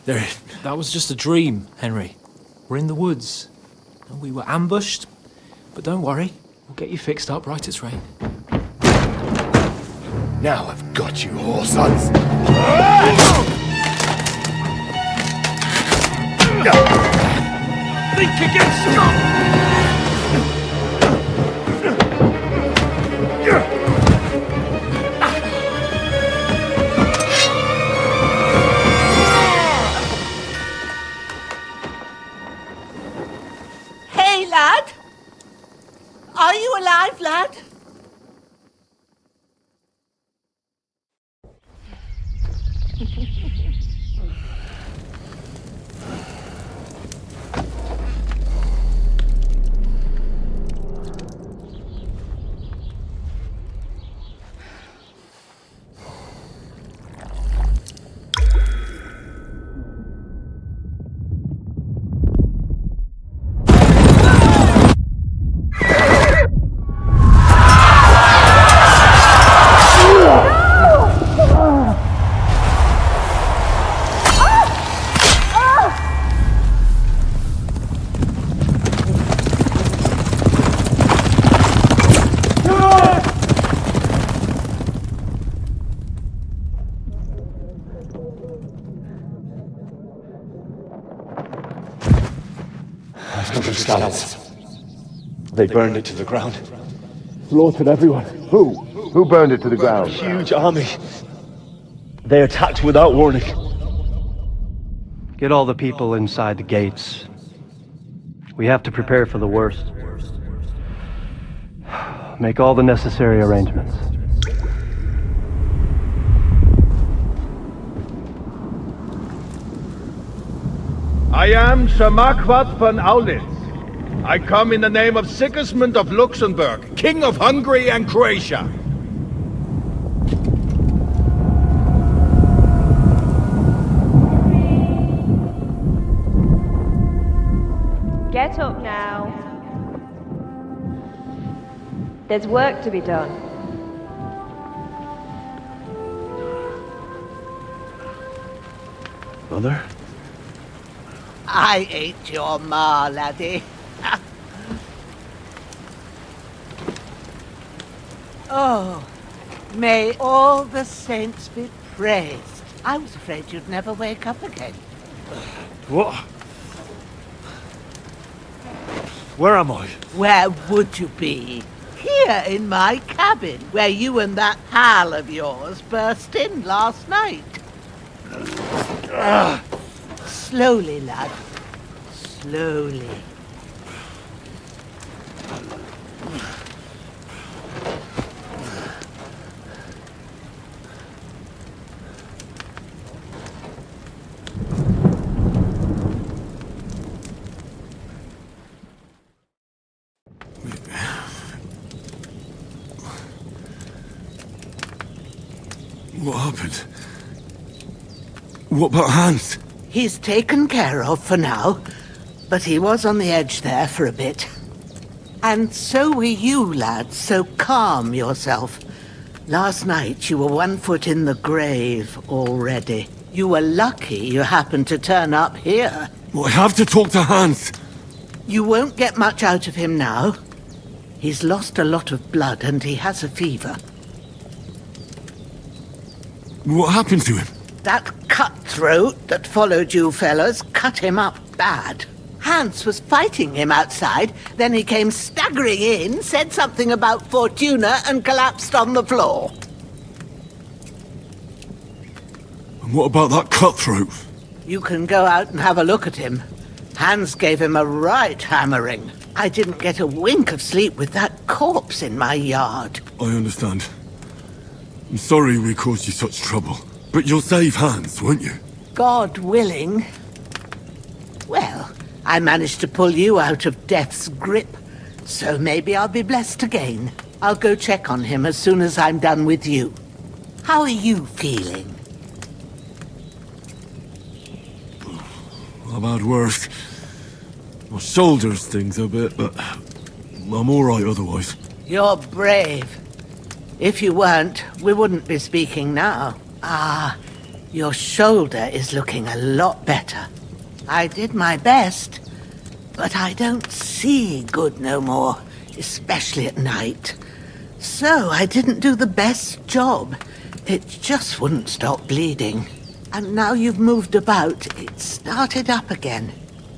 They're... That was just a dream, Henry. We're in the woods. And we were ambushed. But don't worry. We'll get you fixed up right as rain. Now I've got you, whore sons. Think against Scott! Hey, lad! Are you alive, lad? They burned it to the ground. Slaughtered everyone. Who? Who burned it to the ground? Huge army. They attacked without warning. Get all the people inside the gates. We have to prepare for the worst. Make all the necessary arrangements. I am Sir Marquardt von Audentes. I come in the name of Sigismund of Luxembourg, King of Hungary and Croatia. Get up now. There's work to be done. Mother? I ain't your ma, laddie. Oh, may all the saints be praised. I was afraid you'd never wake up again. What? Where am I? Where would you be? Here in my cabin, where you and that pal of yours burst in last night. Slowly, lad. Slowly. What happened? What about Hans? He's taken care of for now, but he was on the edge there for a bit. And so were you, lad, so calm yourself. Last night you were 1 foot in the grave already. You were lucky you happened to turn up here. Well, I have to talk to Hans. You won't get much out of him now. He's lost a lot of blood and he has a fever. What happened to him? That cutthroat that followed you fellas cut him up bad. Hans was fighting him outside, then he came staggering in, said something about Fortuna, and collapsed on the floor. And what about that cutthroat? You can go out and have a look at him. Hans gave him a right hammering. I didn't get a wink of sleep with that corpse in my yard. I understand. I'm sorry we caused you such trouble. But you'll save Hans, won't you? God willing. Well, I managed to pull you out of death's grip, so maybe I'll be blessed again. I'll go check on him as soon as I'm done with you. How are you feeling? I've had worse. My shoulder stings a bit, but I'm alright otherwise. You're brave. If you weren't, we wouldn't be speaking now. Ah, your shoulder is looking a lot better. I did my best, but I don't see good no more, especially at night. So I didn't do the best job. It just wouldn't stop bleeding. And now you've moved about, it started up again.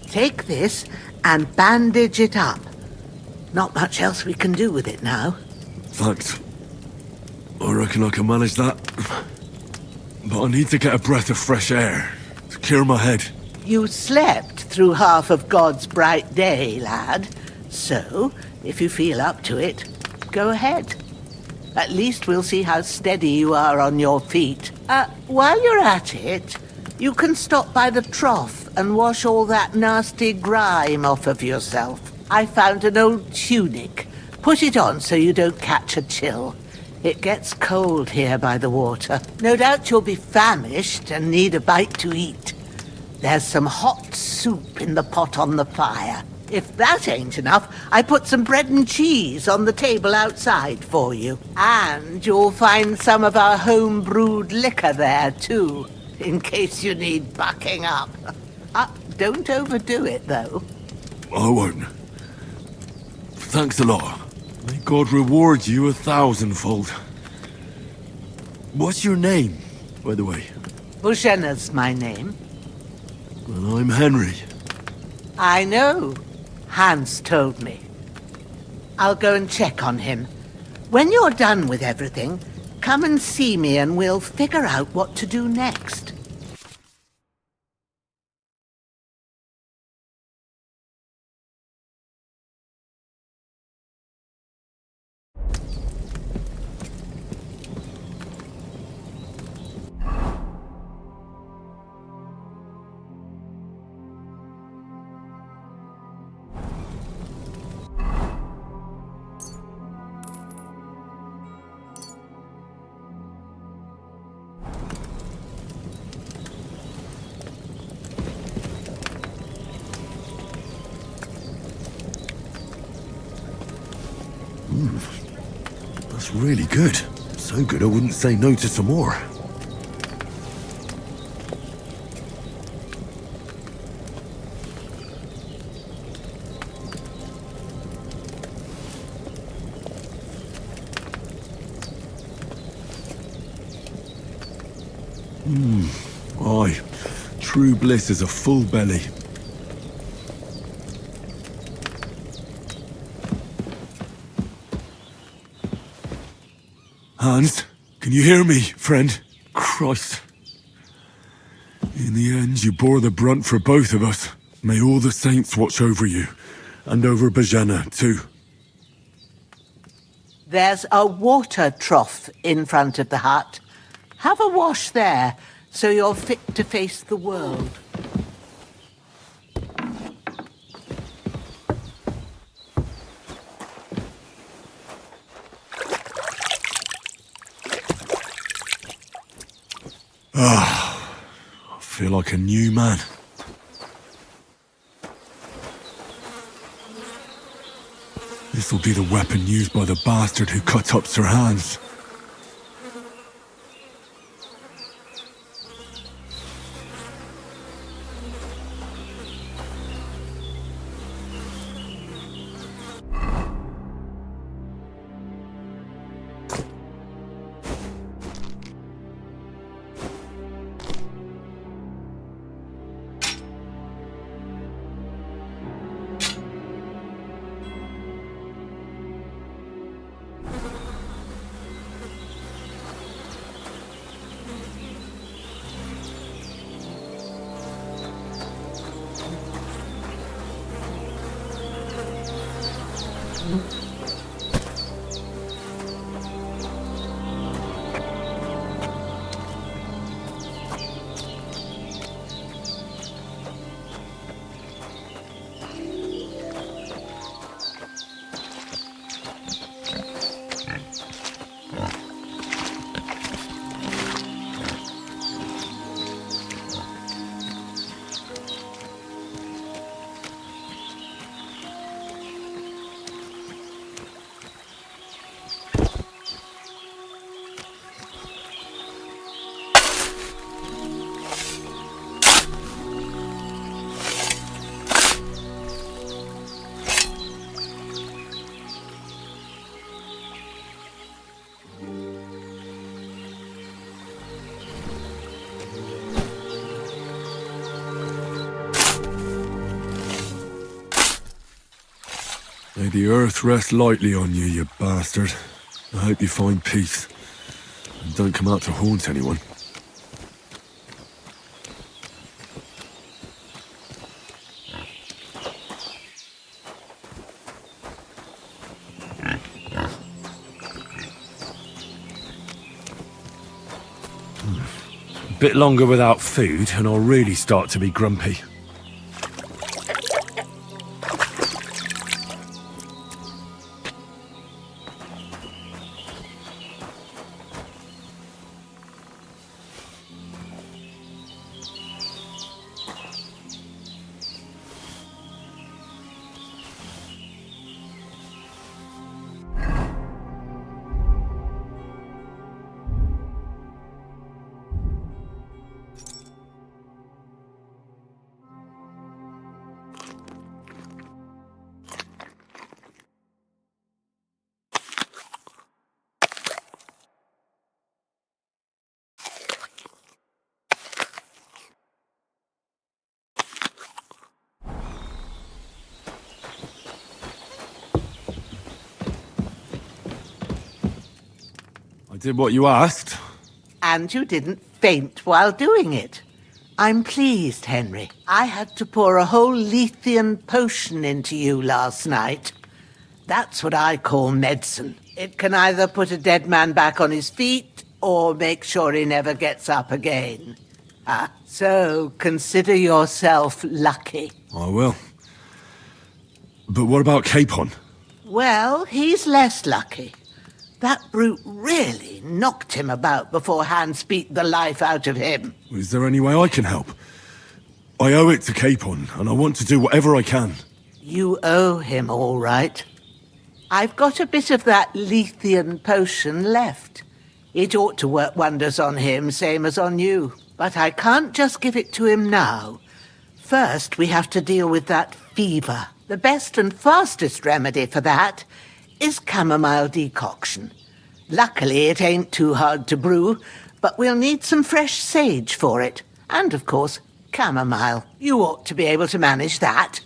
Take this and bandage it up. Not much else we can do with it now. Thanks. I reckon I can manage that. But I need to get a breath of fresh air to clear my head. You slept through half of God's bright day, lad. So, if you feel up to it, go ahead. At least we'll see how steady you are on your feet. While you're at it, you can stop by the trough and wash all that nasty grime off of yourself. I found an old tunic. Put it on so you don't catch a chill. It gets cold here by the water. No doubt you'll be famished and need a bite to eat. There's some hot soup in the pot on the fire. If that ain't enough, I put some bread and cheese on the table outside for you. And you'll find some of our home-brewed liquor there, too, in case you need bucking up. Don't overdo it, though. I won't. Thanks a lot. May God reward you 1,000-fold. What's your name, by the way? Bozhena's my name. Well, I'm Henry. I know. Hans told me. I'll go and check on him. When you're done with everything, come and see me and we'll figure out what to do next. That's really good. So good I wouldn't say no to some more. Aye. True bliss is a full belly. Hans, can you hear me, friend? Christ. In the end, you bore the brunt for both of us. May all the saints watch over you, and over Bozhena, too. There's a water trough in front of the hut. Have a wash there, so you're fit to face the world. Ah, I feel like a new man. This'll be the weapon used by the bastard who cut up Sir Hans. the earth rest lightly on you, you bastard. I hope you find peace. And don't come out to haunt anyone. A bit longer without food, and I'll really start to be grumpy. I did what you asked. And you didn't faint while doing it. I'm pleased, Henry. I had to pour a whole Lethean potion into you last night. That's what I call medicine. It can either put a dead man back on his feet or make sure he never gets up again. So consider yourself lucky. I will. But what about Capon? Well, he's less lucky. That brute really knocked him about before Hans beat the life out of him. Is there any way I can help? I owe it to Capon, and I want to do whatever I can. You owe him, all right. I've got a bit of that Lethean potion left. It ought to work wonders on him, same as on you. But I can't just give it to him now. First, we have to deal with that fever. The best and fastest remedy for that is chamomile decoction. Luckily, it ain't too hard to brew, but we'll need some fresh sage for it. And, of course, chamomile. You ought to be able to manage that.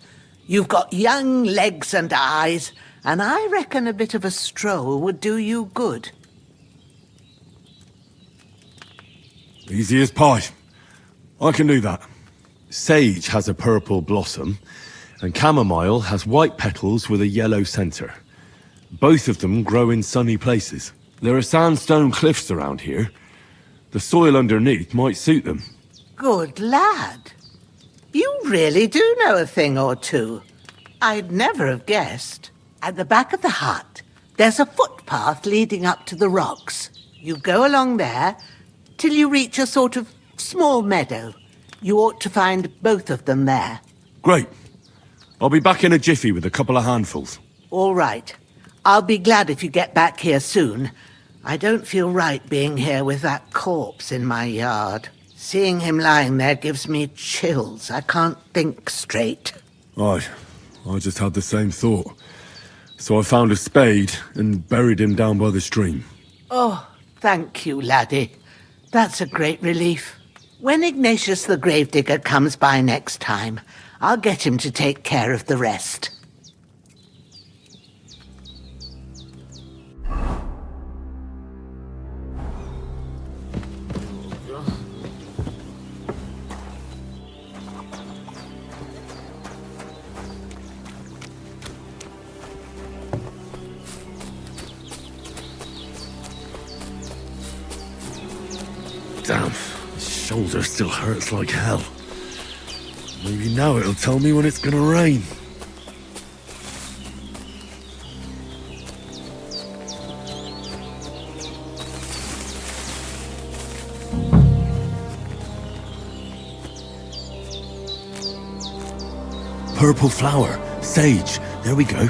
You've got young legs and eyes, and I reckon a bit of a stroll would do you good. Easy as pie. I can do that. Sage has a purple blossom, and chamomile has white petals with a yellow centre. Both of them grow in sunny places. There are sandstone cliffs around here. The soil underneath might suit them. Good lad. You really do know a thing or two. I'd never have guessed. At the back of the hut, there's a footpath leading up to the rocks. You go along there till you reach a sort of small meadow. You ought to find both of them there. Great. I'll be back in a jiffy with a couple of handfuls. All right. I'll be glad if you get back here soon. I don't feel right being here with that corpse in my yard. Seeing him lying there gives me chills. I can't think straight. I just had the same thought. So I found a spade and buried him down by the stream. Oh, thank you, laddie. That's a great relief. When Ignatius the Gravedigger comes by next time, I'll get him to take care of the rest. Damn, his shoulder still hurts like hell. Maybe now it'll tell me when it's gonna rain. Purple flower, sage, there we go.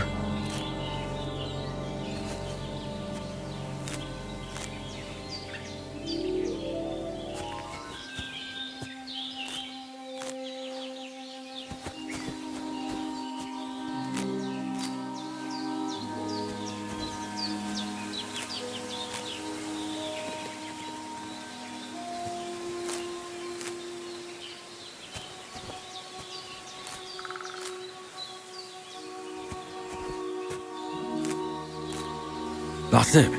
That's it.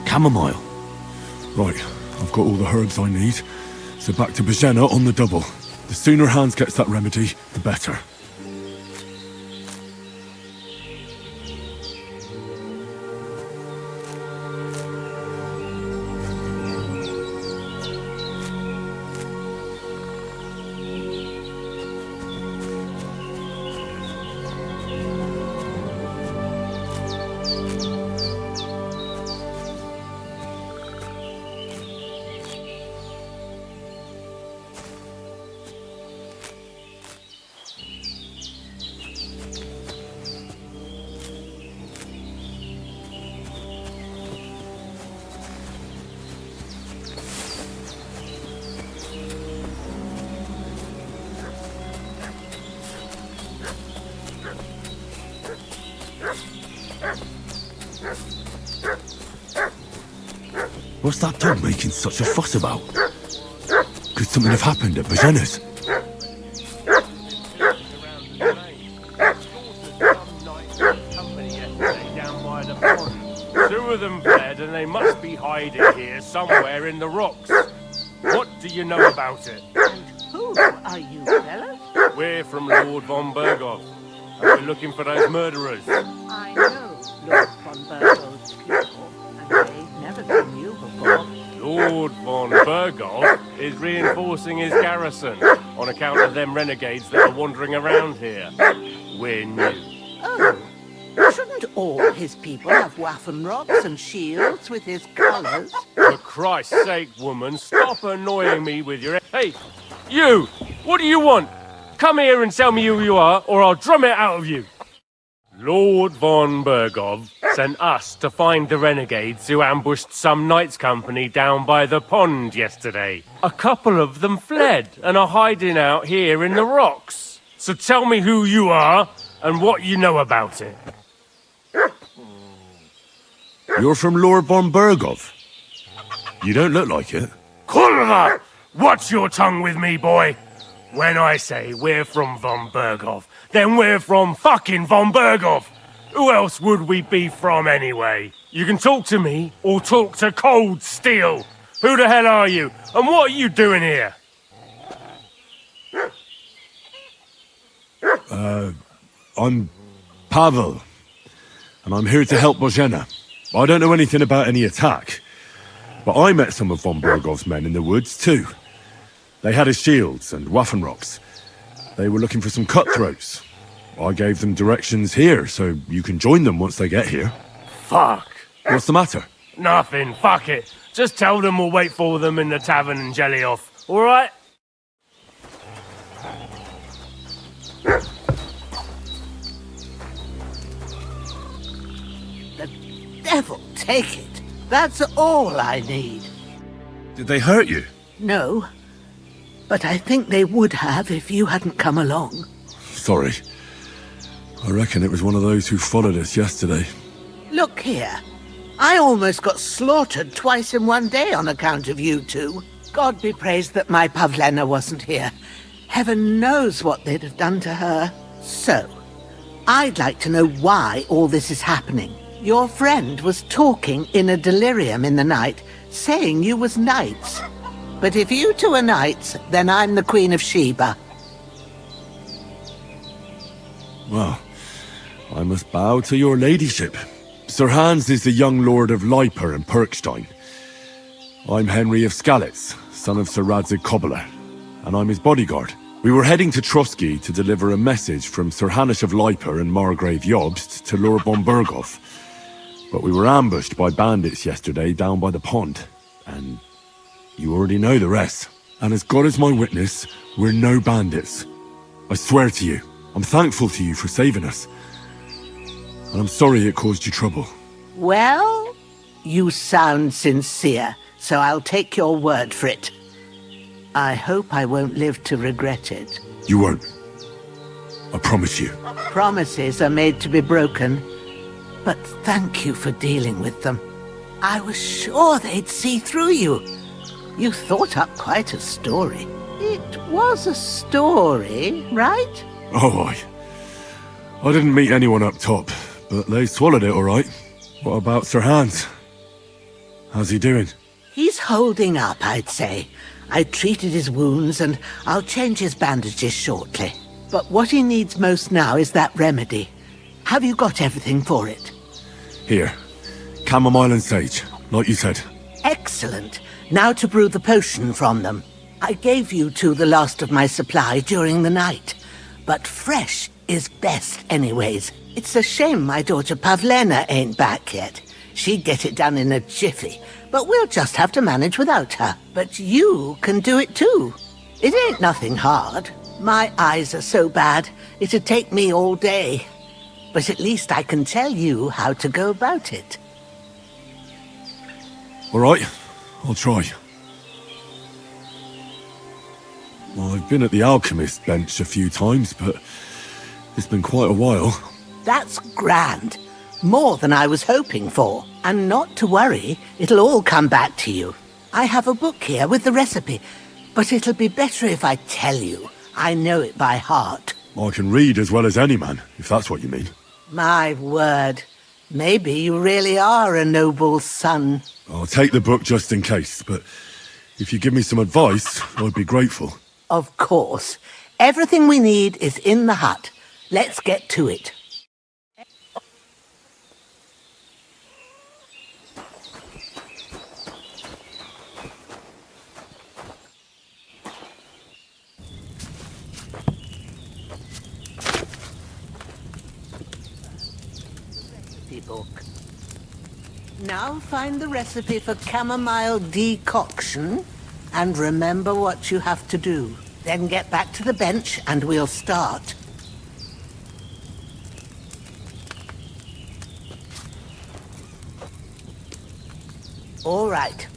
Chamomile. Right, I've got all the herbs I need. So back to Bozhena on the double. The sooner Hans gets that remedy, the better. What's that dog making such a fuss about? Could something have happened at Bozhena's? Two of them fled and they must be hiding here somewhere in the rocks. What do you know about it? Who are you, fellas? We're from Lord von Berghoff, and we're looking for those murderers. I know Lord von Berghoff's people, and they've never seen you before. Lord von Berghoff is reinforcing his garrison on account of them renegades that are wandering around here. We're new. Oh, shouldn't all his people have Waffenrocks and shields with his colours? For Christ's sake, woman, stop annoying me with your... Hey, you! What do you want? Come here and tell me who you are, or I'll drum it out of you. Lord von Berghoff sent us to find the renegades who ambushed some knights' company down by the pond yesterday. A couple of them fled and are hiding out here in the rocks. So tell me who you are and what you know about it. You're from Lord von Berghoff? You don't look like it. Kurva! Watch your tongue with me, boy. When I say we're from von Berghoff, then we're from fucking von Berghoff. Who else would we be from anyway? You can talk to me or talk to cold steel. Who the hell are you? And what are you doing here? I'm Pavel. And I'm here to help Bozhena. I don't know anything about any attack. But I met some of von Berghoff's men in the woods too. They had his shields and Waffenrocks. They were looking for some cutthroats. I gave them directions here, so you can join them once they get here. Fuck. What's the matter? Nothing, fuck it. Just tell them we'll wait for them in the tavern in Jelly-Off, alright? The devil take it. That's all I need. Did they hurt you? No, but I think they would have if you hadn't come along. Sorry. I reckon it was one of those who followed us yesterday. Look here. I almost got slaughtered twice in one day on account of you two. God be praised that my Pavlena wasn't here. Heaven knows what they'd have done to her. So, I'd like to know why all this is happening. Your friend was talking in a delirium in the night, saying you was knights. But if you two are knights, then I'm the Queen of Sheba. Well, I must bow to your ladyship. Sir Hans is the young lord of Leiper and Perkstein. I'm Henry of Skalitz, son of Sir Radzig Cobbler, and I'm his bodyguard. We were heading to Trosky to deliver a message from Sir Hanush of Leiper and Margrave Jobst to Lord von Berghoff. But we were ambushed by bandits yesterday down by the pond, and you already know the rest. And as God is my witness, we're no bandits. I swear to you, I'm thankful to you for saving us. And I'm sorry it caused you trouble. Well, you sound sincere, so I'll take your word for it. I hope I won't live to regret it. You won't. I promise you. Promises are made to be broken, but thank you for dealing with them. I was sure they'd see through you. You thought up quite a story. It was a story, right? Oh, I didn't meet anyone up top, but they swallowed it all right. What about Sir Hans? How's he doing? He's holding up, I'd say. I treated his wounds and I'll change his bandages shortly. But what he needs most now is that remedy. Have you got everything for it? Here. Chamomile and sage, like you said. Excellent. Now to brew the potion from them. I gave you two the last of my supply during the night. But fresh is best anyways. It's a shame my daughter Pavlena ain't back yet. She'd get it done in a jiffy, but we'll just have to manage without her. But you can do it too. It ain't nothing hard. My eyes are so bad, it'd take me all day. But at least I can tell you how to go about it. All right, I'll try. Well, I've been at the alchemist bench a few times, but it's been quite a while. That's grand. More than I was hoping for. And not to worry, it'll all come back to you. I have a book here with the recipe, but it'll be better if I tell you. I know it by heart. I can read as well as any man, if that's what you mean. My word. Maybe you really are a noble son. I'll take the book just in case, but if you give me some advice, I'd be grateful. Of course. Everything we need is in the hut. Let's get to it. Book. Now find the recipe for chamomile decoction and remember what you have to do. Then get back to the bench and we'll start. All right.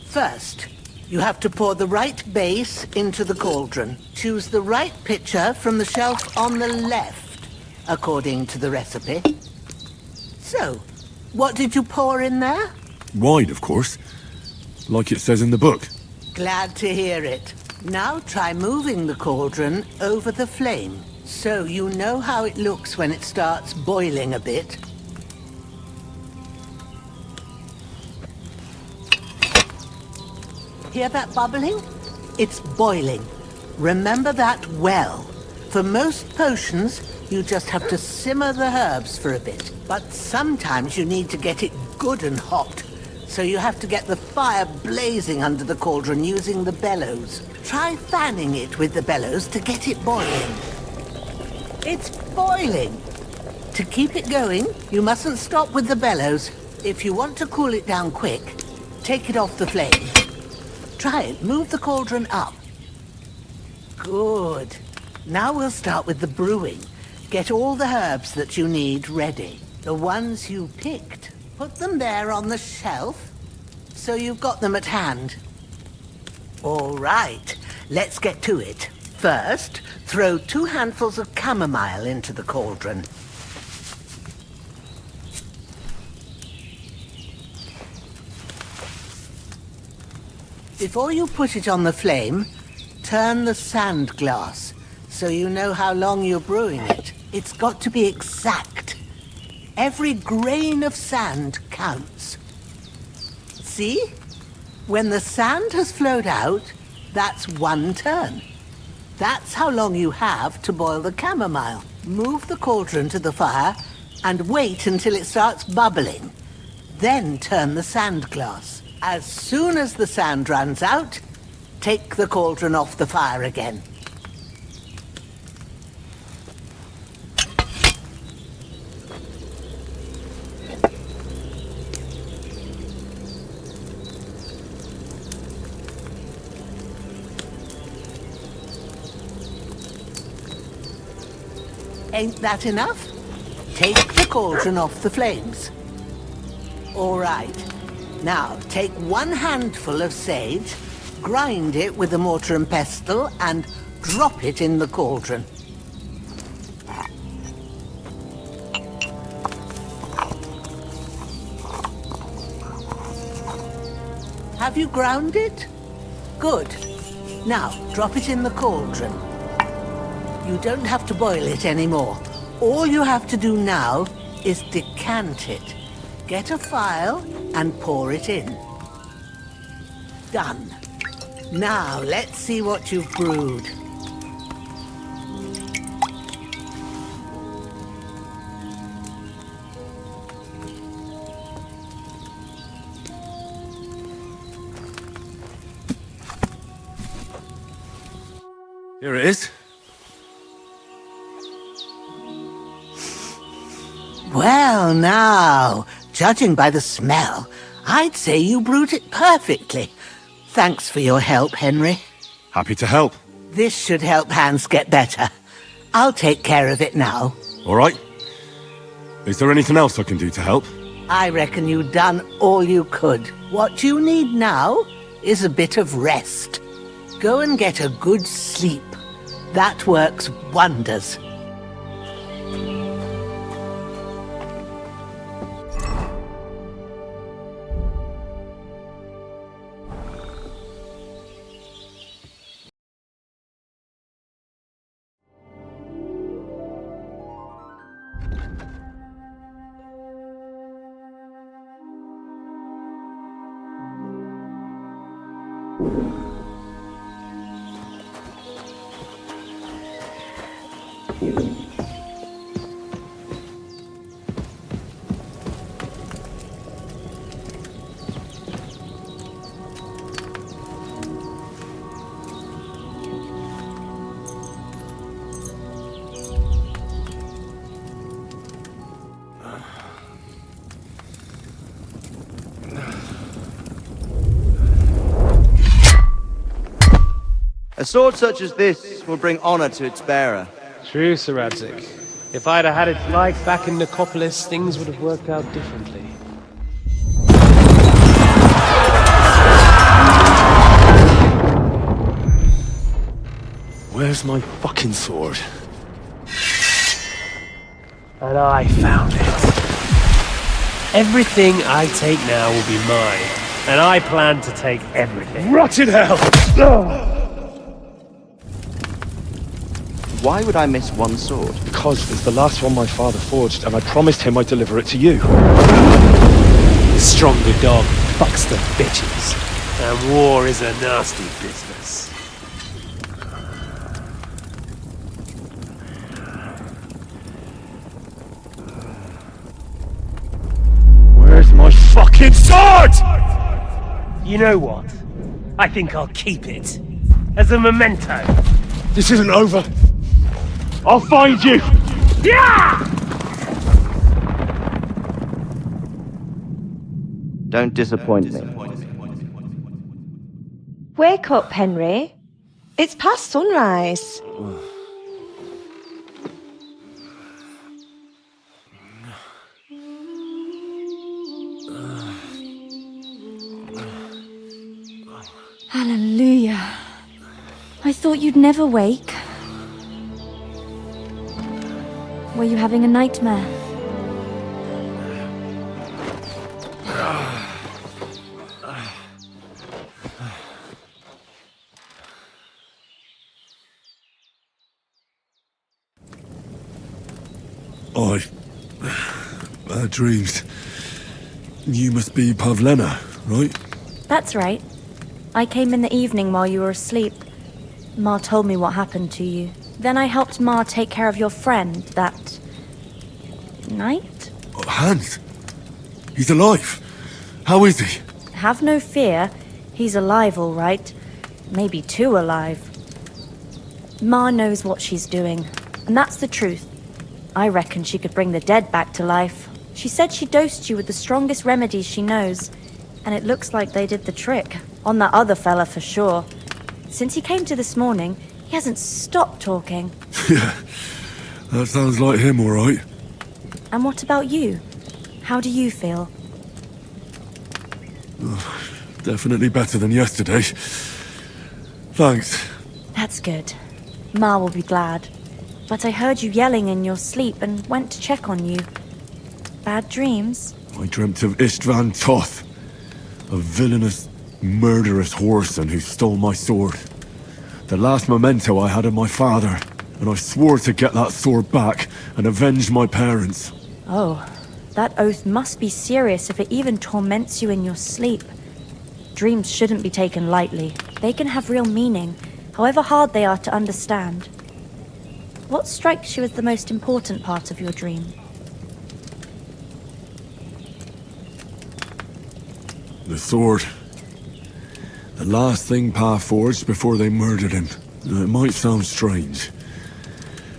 First, you have to pour the right base into the cauldron. Choose the right pitcher from the shelf on the left, according to the recipe. So, what did you pour in there? Wine, of course. Like it says in the book. Glad to hear it. Now try moving the cauldron over the flame, so you know how it looks when it starts boiling a bit. Hear that bubbling? It's boiling. Remember that well. For most potions, you just have to simmer the herbs for a bit. But sometimes you need to get it good and hot. So you have to get the fire blazing under the cauldron using the bellows. Try fanning it with the bellows to get it boiling. It's boiling! To keep it going, you mustn't stop with the bellows. If you want to cool it down quick, take it off the flame. Try it. Move the cauldron up. Good. Now we'll start with the brewing. Get all the herbs that you need ready. The ones you picked. Put them there on the shelf, so you've got them at hand. All right, let's get to it. First, throw 2 handfuls of chamomile into the cauldron. Before you put it on the flame, turn the sand glass, so you know how long you're brewing it. It's got to be exact. Every grain of sand counts. See? When the sand has flowed out, that's 1 turn. That's how long you have to boil the chamomile. Move the cauldron to the fire and wait until it starts bubbling. Then turn the sand glass. As soon as the sand runs out, take the cauldron off the fire again. Ain't that enough? Take the cauldron off the flames. All right. Now, take 1 handful of sage, grind it with a mortar and pestle, and drop it in the cauldron. Have you ground it? Good. Now, drop it in the cauldron. You don't have to boil it anymore. All you have to do now is decant it. Get a file and pour it in. Done. Now, let's see what you've brewed. Here it is. Well, now, judging by the smell, I'd say you brewed it perfectly. Thanks for your help, Henry. Happy to help. This should help Hans get better. I'll take care of it now. All right. Is there anything else I can do to help? I reckon you've done all you could. What you need now is a bit of rest. Go and get a good sleep. That works wonders. A sword such as this will bring honor to its bearer. True, Sir Radzik. If I'd have had its life back in Nicopolis, things would have worked out differently. Where's my fucking sword? And I found it. Everything I take now will be mine, and I plan to take everything. Rot in hell! Why would I miss one sword? Because it's the last one my father forged, and I promised him I'd deliver it to you. The stronger dog fucks the bitches, and war is a nasty business. Where's my fucking sword? You know what? I think I'll keep it. As a memento. This isn't over. I'll find you! Yeah! Don't disappoint me. Wake up, Henry. It's past sunrise. Hallelujah. I thought you'd never wake. Were you having a nightmare? Bad dreams. You must be Pavlena, right? That's right. I came in the evening while you were asleep. Ma told me what happened to you. Then I helped Ma take care of your friend that night? Hans? He's alive. How is he? Have no fear. He's alive, all right. Maybe too alive. Ma knows what she's doing, and that's the truth. I reckon she could bring the dead back to life. She said she dosed you with the strongest remedies she knows, and it looks like they did the trick. On that other fella for sure. Since he came to this morning, he hasn't stopped talking. Yeah, that sounds like him, all right. And what about you? How do you feel? Definitely better than yesterday. Thanks. That's good. Ma will be glad. But I heard you yelling in your sleep and went to check on you. Bad dreams? I dreamt of Istvan Toth, a villainous, murderous whoreson who stole my sword. The last memento I had of my father, and I swore to get that sword back and avenge my parents. Oh, That oath must be serious if it even torments you in your sleep. Dreams shouldn't be taken lightly. They can have real meaning, however hard they are to understand. What strikes you as the most important part of your dream? The sword. The last thing Pa forged before they murdered him. It might sound strange,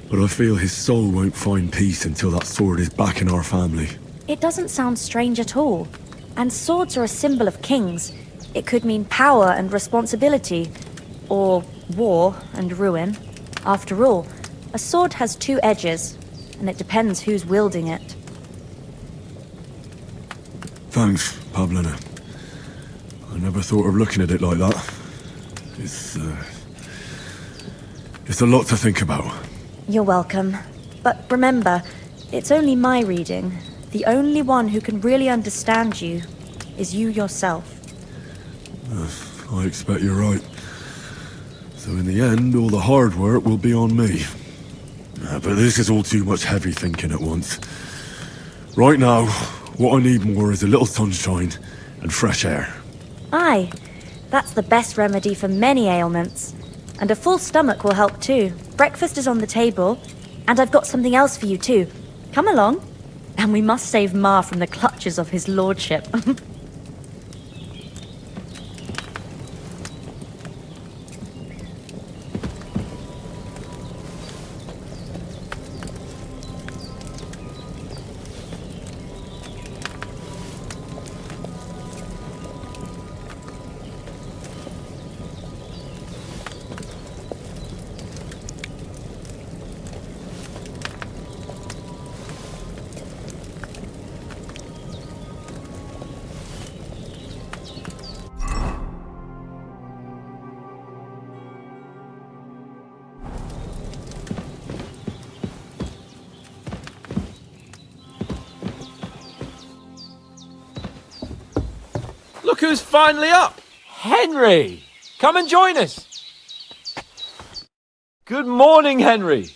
but I feel his soul won't find peace until that sword is back in our family. It doesn't sound strange at all. And swords are a symbol of kings. It could mean power and responsibility, or war and ruin. After all, a sword has two edges, and it depends who's wielding it. Thanks, Bozhena. I never thought of looking at it like that. It's a lot to think about. You're welcome. But remember, it's only my reading. The only one who can really understand you is you yourself. I expect you're right. So in the end, all the hard work will be on me. But this is all too much heavy thinking at once. Right now, what I need more is a little sunshine and fresh air. Aye, that's the best remedy for many ailments. And a full stomach will help too. Breakfast is on the table, and I've got something else for you too. Come along. And we must save Ma from the clutches of his lordship. Look who's finally up! Henry! Come and join us! Good morning, Henry!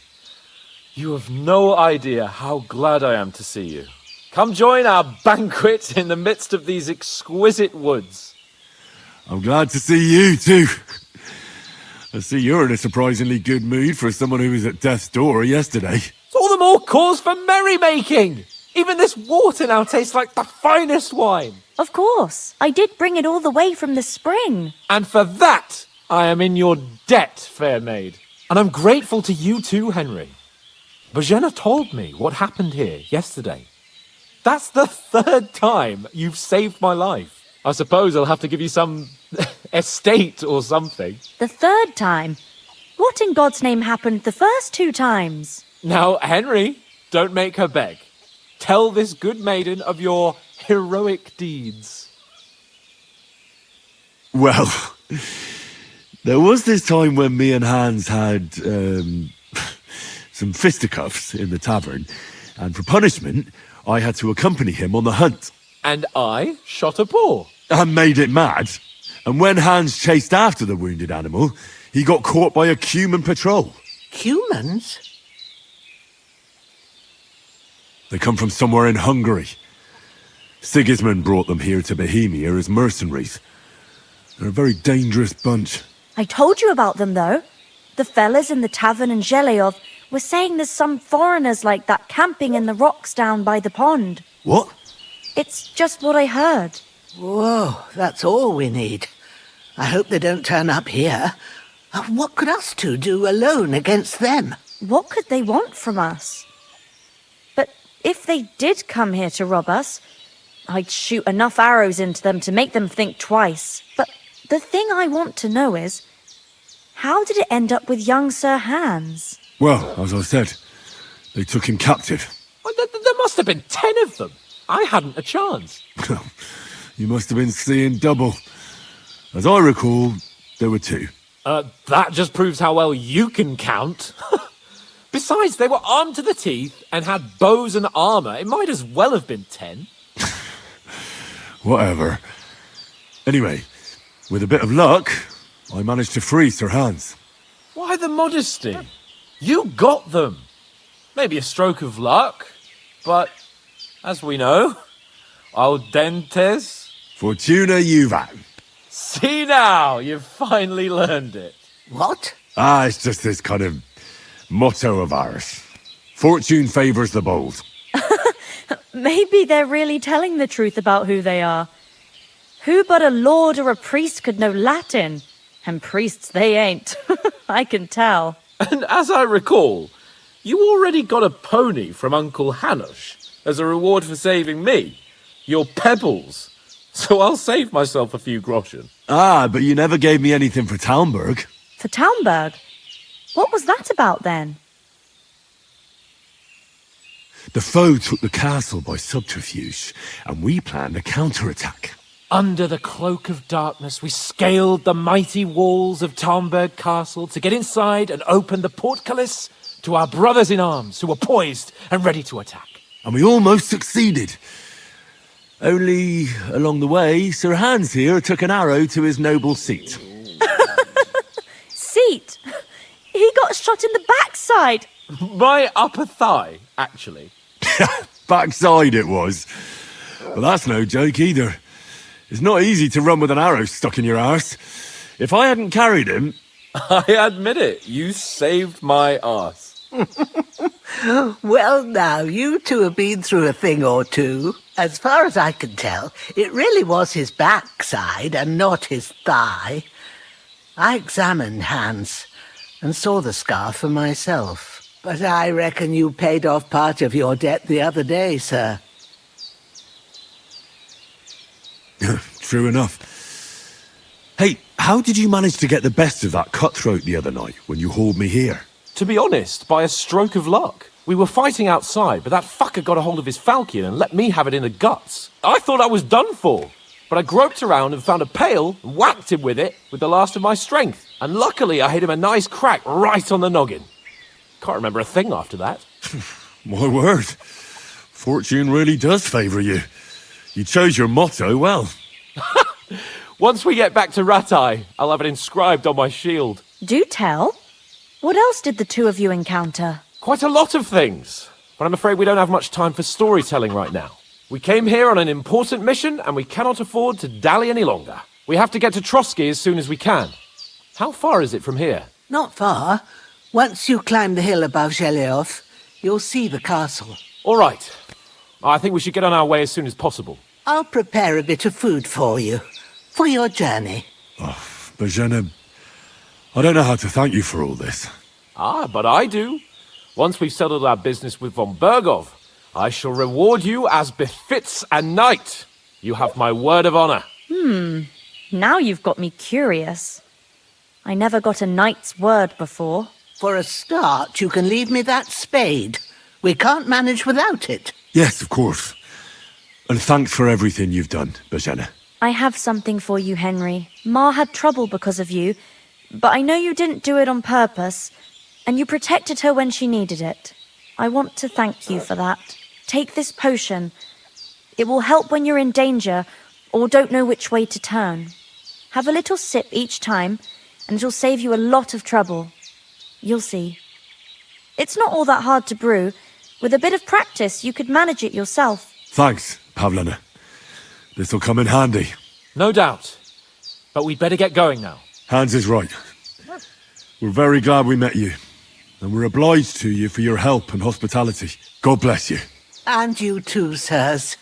You have no idea how glad I am to see you. Come join our banquet in the midst of these exquisite woods. I'm glad to see you too. I see you're in a surprisingly good mood for someone who was at death's door yesterday. It's all the more cause for merrymaking! Even this water now tastes like the finest wine. Of course. I did bring it all the way from the spring. And for that, I am in your debt, fair maid. And I'm grateful to you too, Henry. Bozhena told me what happened here yesterday. That's the third time you've saved my life. I suppose I'll have to give you some estate or something. The third time? What in God's name happened the first two times? Now, Henry, don't make her beg. Tell this good maiden of your heroic deeds. Well, there was this time when me and Hans had some fisticuffs in the tavern, and for punishment, I had to accompany him on the hunt. And I shot a boar. And made it mad. And when Hans chased after the wounded animal, he got caught by a Cuman patrol. Humans? They come from somewhere in Hungary. Sigismund brought them here to Bohemia as mercenaries. They're a very dangerous bunch. I told you about them, though. The fellas in the tavern in Zheleyov were saying there's some foreigners like that camping in the rocks down by the pond. What? It's just what I heard. Whoa, that's all we need. I hope they don't turn up here. What could us two do alone against them? What could they want from us? But if they did come here to rob us, I'd shoot enough arrows into them to make them think twice. But the thing I want to know is, how did it end up with young Sir Hans? Well, as I said, they took him captive. Well, there must have been 10 of them. I hadn't a chance. You must have been seeing double. As I recall, there were 2. That just proves how well you can count. Besides, they were armed to the teeth and had bows and armour. It might as well have been 10. Whatever. Anyway, with a bit of luck, I managed to free Sir Hans. Why the modesty? You got them. Maybe a stroke of luck, but As we know, Audentes. Fortuna Iuvat. See now, you've finally learned it. What? It's just this kind of motto of ours. Fortune favours the bold. Maybe they're really telling the truth about who they are. Who but a lord or a priest could know Latin? And priests they ain't. I can tell. And as I recall, you already got a pony from Uncle Hanush as a reward for saving me. Your pebbles. So I'll save myself a few groschen. But you never gave me anything for Talmberg. For Talmberg? What was that about then? The foe took the castle by subterfuge, and we planned a counterattack. Under the cloak of darkness, we scaled the mighty walls of Talmberg Castle to get inside and open the portcullis to our brothers in arms who were poised and ready to attack. And we almost succeeded. Only, along the way, Sir Hans here took an arrow to his noble seat. Seat? He got shot in the backside. My upper thigh, actually. Backside it was. But that's no joke either. It's not easy to run with an arrow stuck in your arse. If I hadn't carried him... I admit it, you saved my arse. Well, now, you two have been through a thing or two. As far as I can tell, it really was his backside and not his thigh. I examined Hans and saw the scar for myself. But I reckon you paid off part of your debt the other day, sir. True enough. Hey, how did you manage to get the best of that cutthroat the other night when you hauled me here? To be honest, by a stroke of luck. We were fighting outside, but that fucker got a hold of his falcon and let me have it in the guts. I thought I was done for. But I groped around and found a pail and whacked him with it with the last of my strength. And luckily I hit him a nice crack right on the noggin. Can't remember a thing after that. My word. Fortune really does favour you. You chose your motto well. Once we get back to Ratai, I'll have it inscribed on my shield. Do tell. What else did the two of you encounter? Quite a lot of things. But I'm afraid we don't have much time for storytelling right now. We came here on an important mission and we cannot afford to dally any longer. We have to get to Trosky as soon as we can. How far is it from here? Not far. Once you climb the hill above Zheleov, you'll see the castle. All right. I think we should get on our way as soon as possible. I'll prepare a bit of food for you, for your journey. Bozhena, I don't know how to thank you for all this. But I do. Once we've settled our business with von Bergov, I shall reward you as befits a knight. You have my word of honor. Now you've got me curious. I never got a knight's word before. For a start, you can leave me that spade. We can't manage without it. Yes, of course. And thanks for everything you've done, Bozhena. I have something for you, Henry. Ma had trouble because of you, but I know you didn't do it on purpose, and you protected her when she needed it. I want to thank you for that. Take this potion. It will help when you're in danger or don't know which way to turn. Have a little sip each time, and it'll save you a lot of trouble. You'll see. It's not all that hard to brew. With a bit of practice, you could manage it yourself. Thanks, Pavlena. This'll come in handy. No doubt. But we'd better get going now. Hans is right. We're very glad we met you. And we're obliged to you for your help and hospitality. God bless you. And you too, sirs.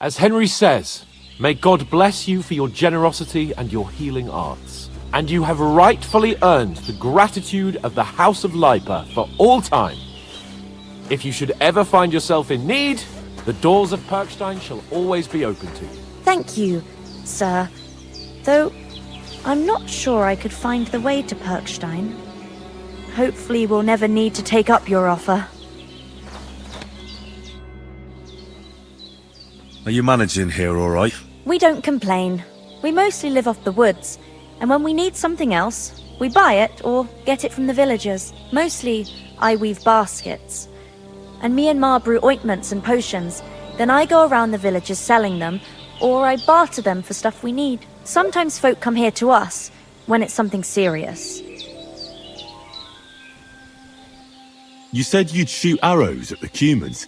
As Henry says, may God bless you for your generosity and your healing arts. And you have rightfully earned the gratitude of the House of Lipa for all time. If you should ever find yourself in need, the doors of Perkstein shall always be open to you. Thank you, sir. Though, I'm not sure I could find the way to Perkstein. Hopefully we'll never need to take up your offer. Are you managing here all right? We don't complain. We mostly live off the woods, and when we need something else, we buy it or get it from the villagers. Mostly, I weave baskets. And me and Ma brew ointments and potions. Then I go around the villages selling them, or I barter them for stuff we need. Sometimes folk come here to us, when it's something serious. You said you'd shoot arrows at the Cumans.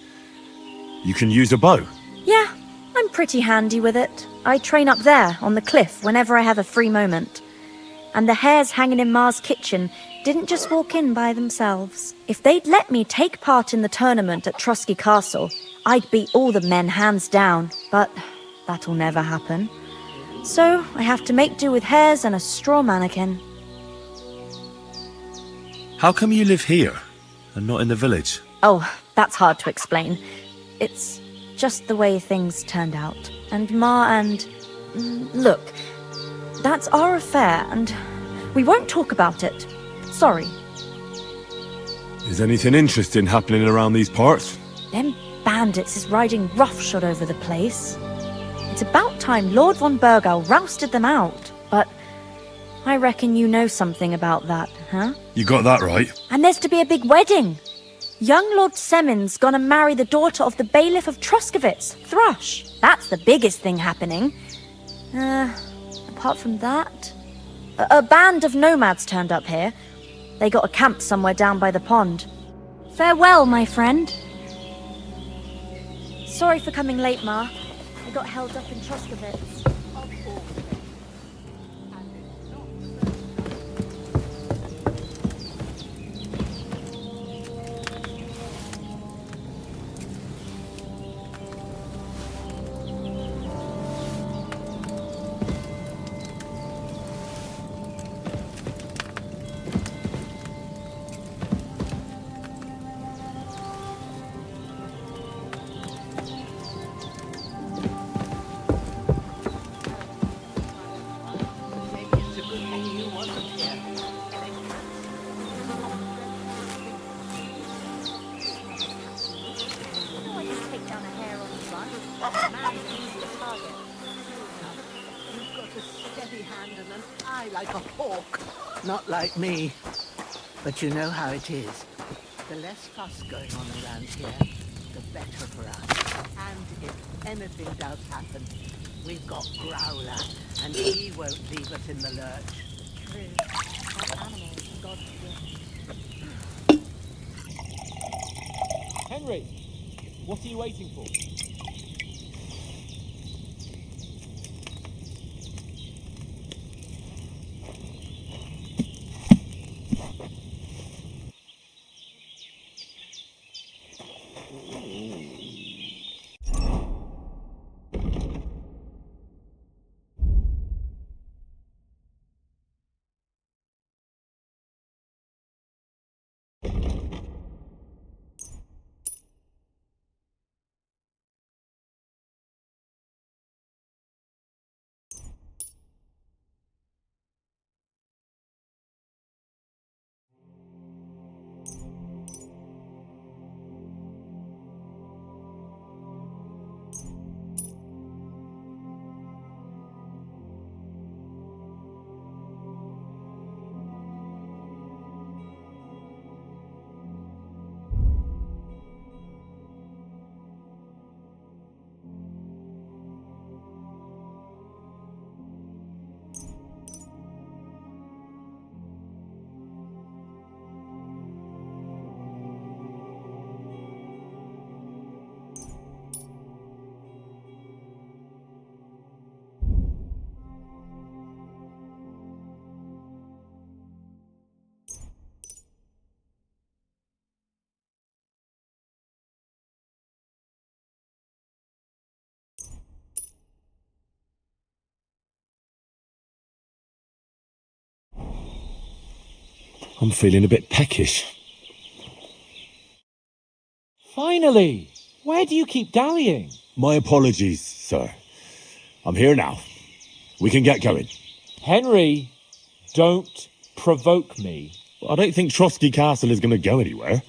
You can use a bow. Yeah, I'm pretty handy with it. I train up there, on the cliff, whenever I have a free moment. And the hares hanging in Ma's kitchen didn't just walk in by themselves. If they'd let me take part in the tournament at Trosky Castle, I'd beat all the men hands down, but that'll never happen. So I have to make do with hares and a straw mannequin. How come you live here and not in the village? Oh, that's hard to explain. It's just the way things turned out. And Ma and... Look, that's our affair, and we won't talk about it. Sorry. Is anything interesting happening around these parts? Them bandits is riding roughshod over the place. It's about time Lord von Burgau rousted them out, but I reckon you know something about that, huh? You got that right. And there's to be a big wedding. Young Lord Semin's gonna marry the daughter of the bailiff of Troskowitz, Thrush. That's the biggest thing happening. Apart from that... A band of nomads turned up here. They got a camp somewhere down by the pond. Farewell, my friend. Sorry for coming late, Ma. I got held up in Troskowitz. Like a hawk. Not like me. But you know how it is. The less fuss going on around here, the better for us. And if anything does happen, we've got Growler, and he won't leave us in the lurch. True. That animal is God's gift. Henry, what are you waiting for? I'm feeling a bit peckish. Finally! Where do you keep dallying? My apologies, sir. I'm here now. We can get going. Henry, don't provoke me. I don't think Trosky Castle is going to go anywhere.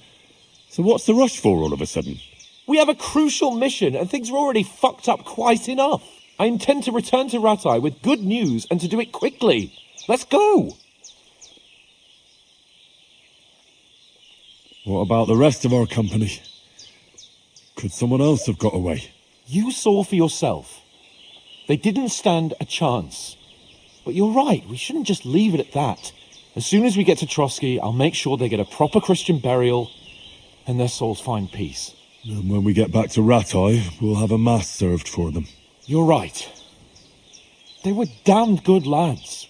So what's the rush for all of a sudden? We have a crucial mission and things are already fucked up quite enough. I intend to return to Rattay with good news and to do it quickly. Let's go! What about the rest of our company? Could someone else have got away? You saw for yourself. They didn't stand a chance. But you're right, we shouldn't just leave it at that. As soon as we get to Trosky, I'll make sure they get a proper Christian burial and their souls find peace. And when we get back to Ratai, we'll have a mass served for them. You're right. They were damned good lads.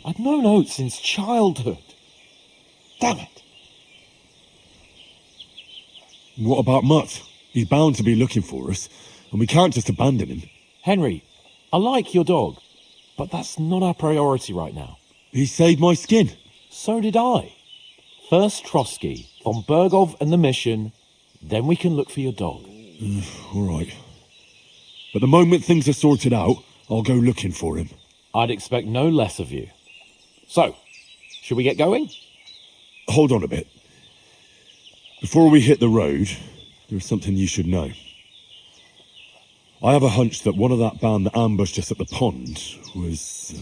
I'd known Oat since childhood. Damn it. What about Mutt? He's bound to be looking for us, and we can't just abandon him. Henry, I like your dog, but that's not our priority right now. He saved my skin. So did I. First Trosky, von Bergov and the mission, then we can look for your dog. All right. But the moment things are sorted out, I'll go looking for him. I'd expect no less of you. So, should we get going? Hold on a bit. Before we hit the road, there's something you should know. I have a hunch that one of that band that ambushed us at the pond was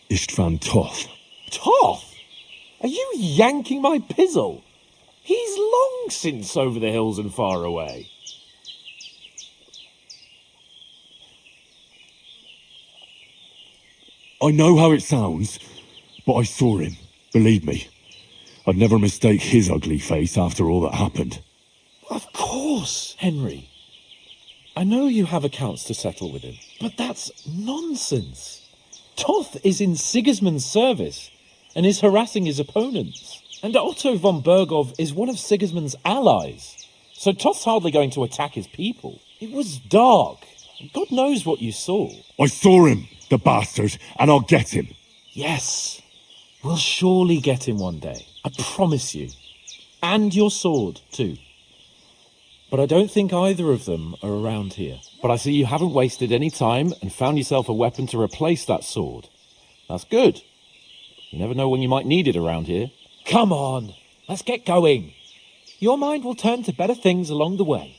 Istvan Toth. Toth? Are you yanking my pizzle? He's long since over the hills and far away. I know how it sounds, but I saw him. Believe me. I'd never mistake his ugly face after all that happened. Of course, Henry. I know you have accounts to settle with him, but that's nonsense. Toth is in Sigismund's service and is harassing his opponents. And Otto von Bergov is one of Sigismund's allies. So Toth's hardly going to attack his people. It was dark. God knows what you saw. I saw him, the bastard, and I'll get him. Yes. We'll surely get him one day. I promise you. And your sword, too. But I don't think either of them are around here. But I see you haven't wasted any time and found yourself a weapon to replace that sword. That's good. You never know when you might need it around here. Come on, let's get going. Your mind will turn to better things along the way.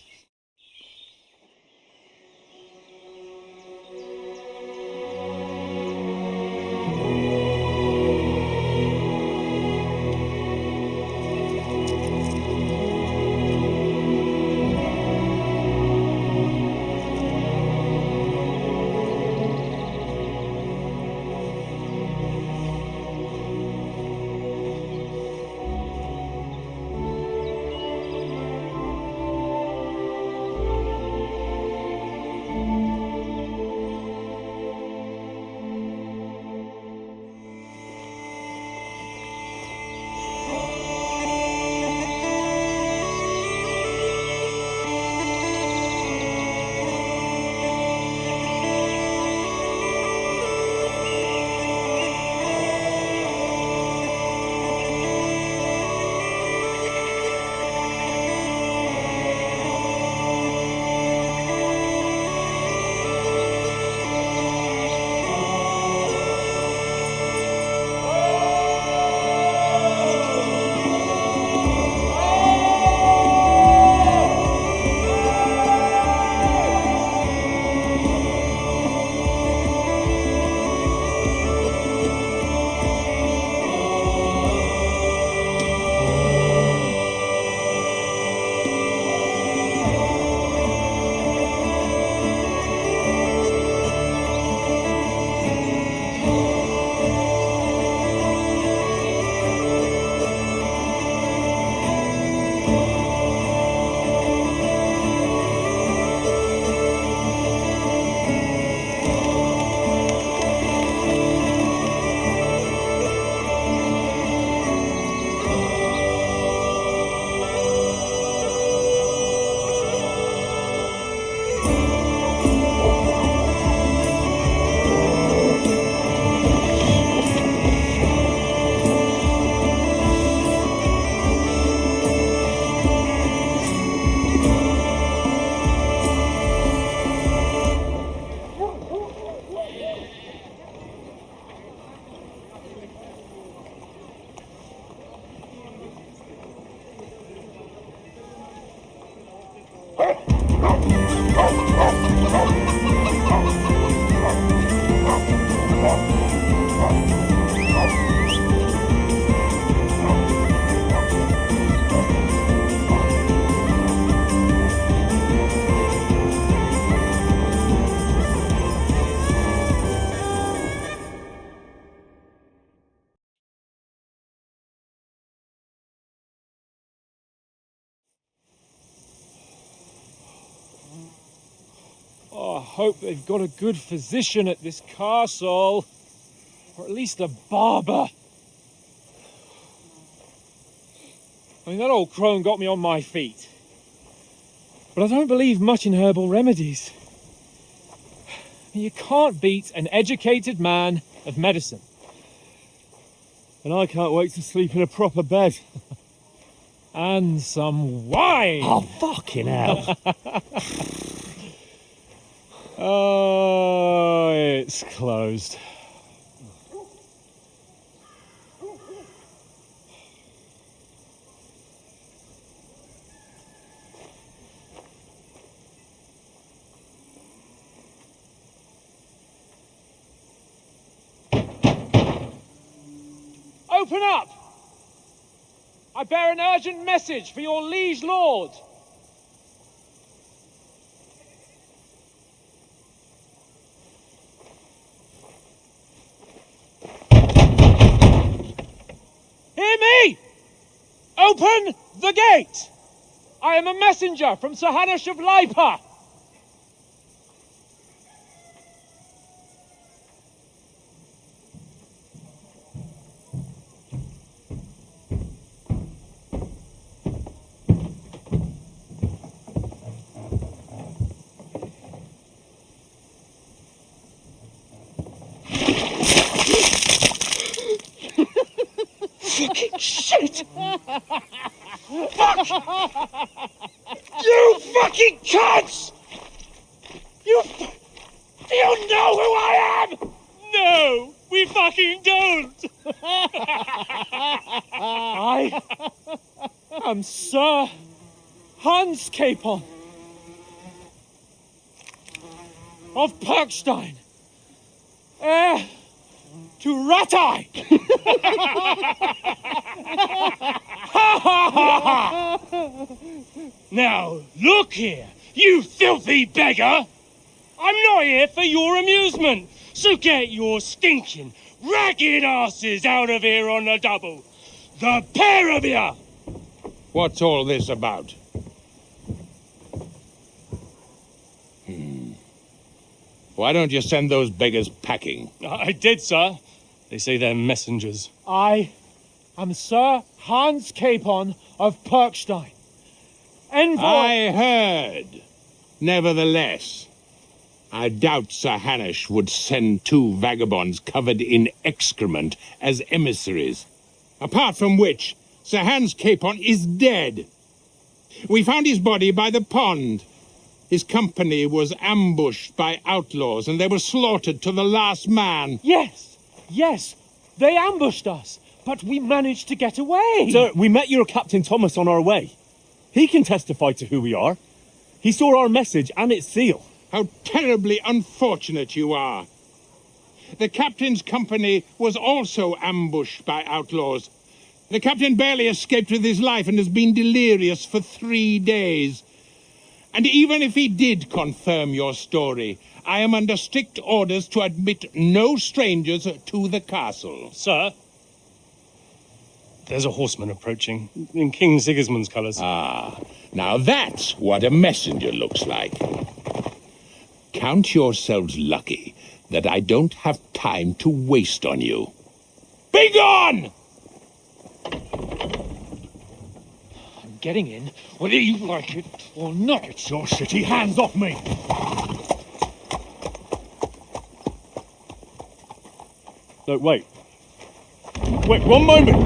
I hope they've got a good physician at this castle. Or at least a barber. I mean, that old crone got me on my feet. But I don't believe much in herbal remedies. You can't beat an educated man of medicine. And I can't wait to sleep in a proper bed. And some wine! Oh, fucking hell. Oh, it's closed. Open up! I bear an urgent message for your liege lord. Hear me! Open the gate! I am a messenger from Sir Hanush of Lipa. Fucking shit! Fuck! You fucking cunts! You know who I am? No, we fucking don't! I am Sir Hans Capon of Perkstein, heir to Ratai! Now, look here, you filthy beggar! I'm not here for your amusement, so get your stinking, ragged asses out of here on the double! The pair of you! What's all this about? Why don't you send those beggars packing? I did, sir. They say they're messengers. I am Sir Hans Capon of Perkstein. Envoy... I heard. Nevertheless, I doubt Sir Hanush would send two vagabonds covered in excrement as emissaries. Apart from which, Sir Hans Capon is dead. We found his body by the pond. His company was ambushed by outlaws, and they were slaughtered to the last man. Yes, they ambushed us, but we managed to get away. Sir, we met your Captain Thomas on our way. He can testify to who we are. He saw our message and its seal. How terribly unfortunate you are. The captain's company was also ambushed by outlaws. The captain barely escaped with his life and has been delirious for 3 days. And even if he did confirm your story, I am under strict orders to admit no strangers to the castle. Sir, there's a horseman approaching, in King Sigismund's colours. Ah, now that's what a messenger looks like. Count yourselves lucky that I don't have time to waste on you. Be gone! I'm getting in, whether you like it or not. Get your shitty hands off me! No, wait. Wait, one moment!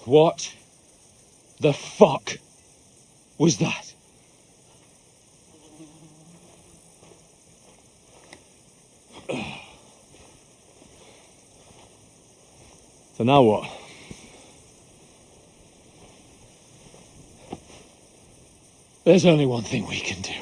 What the fuck was that? So now what? There's only one thing we can do.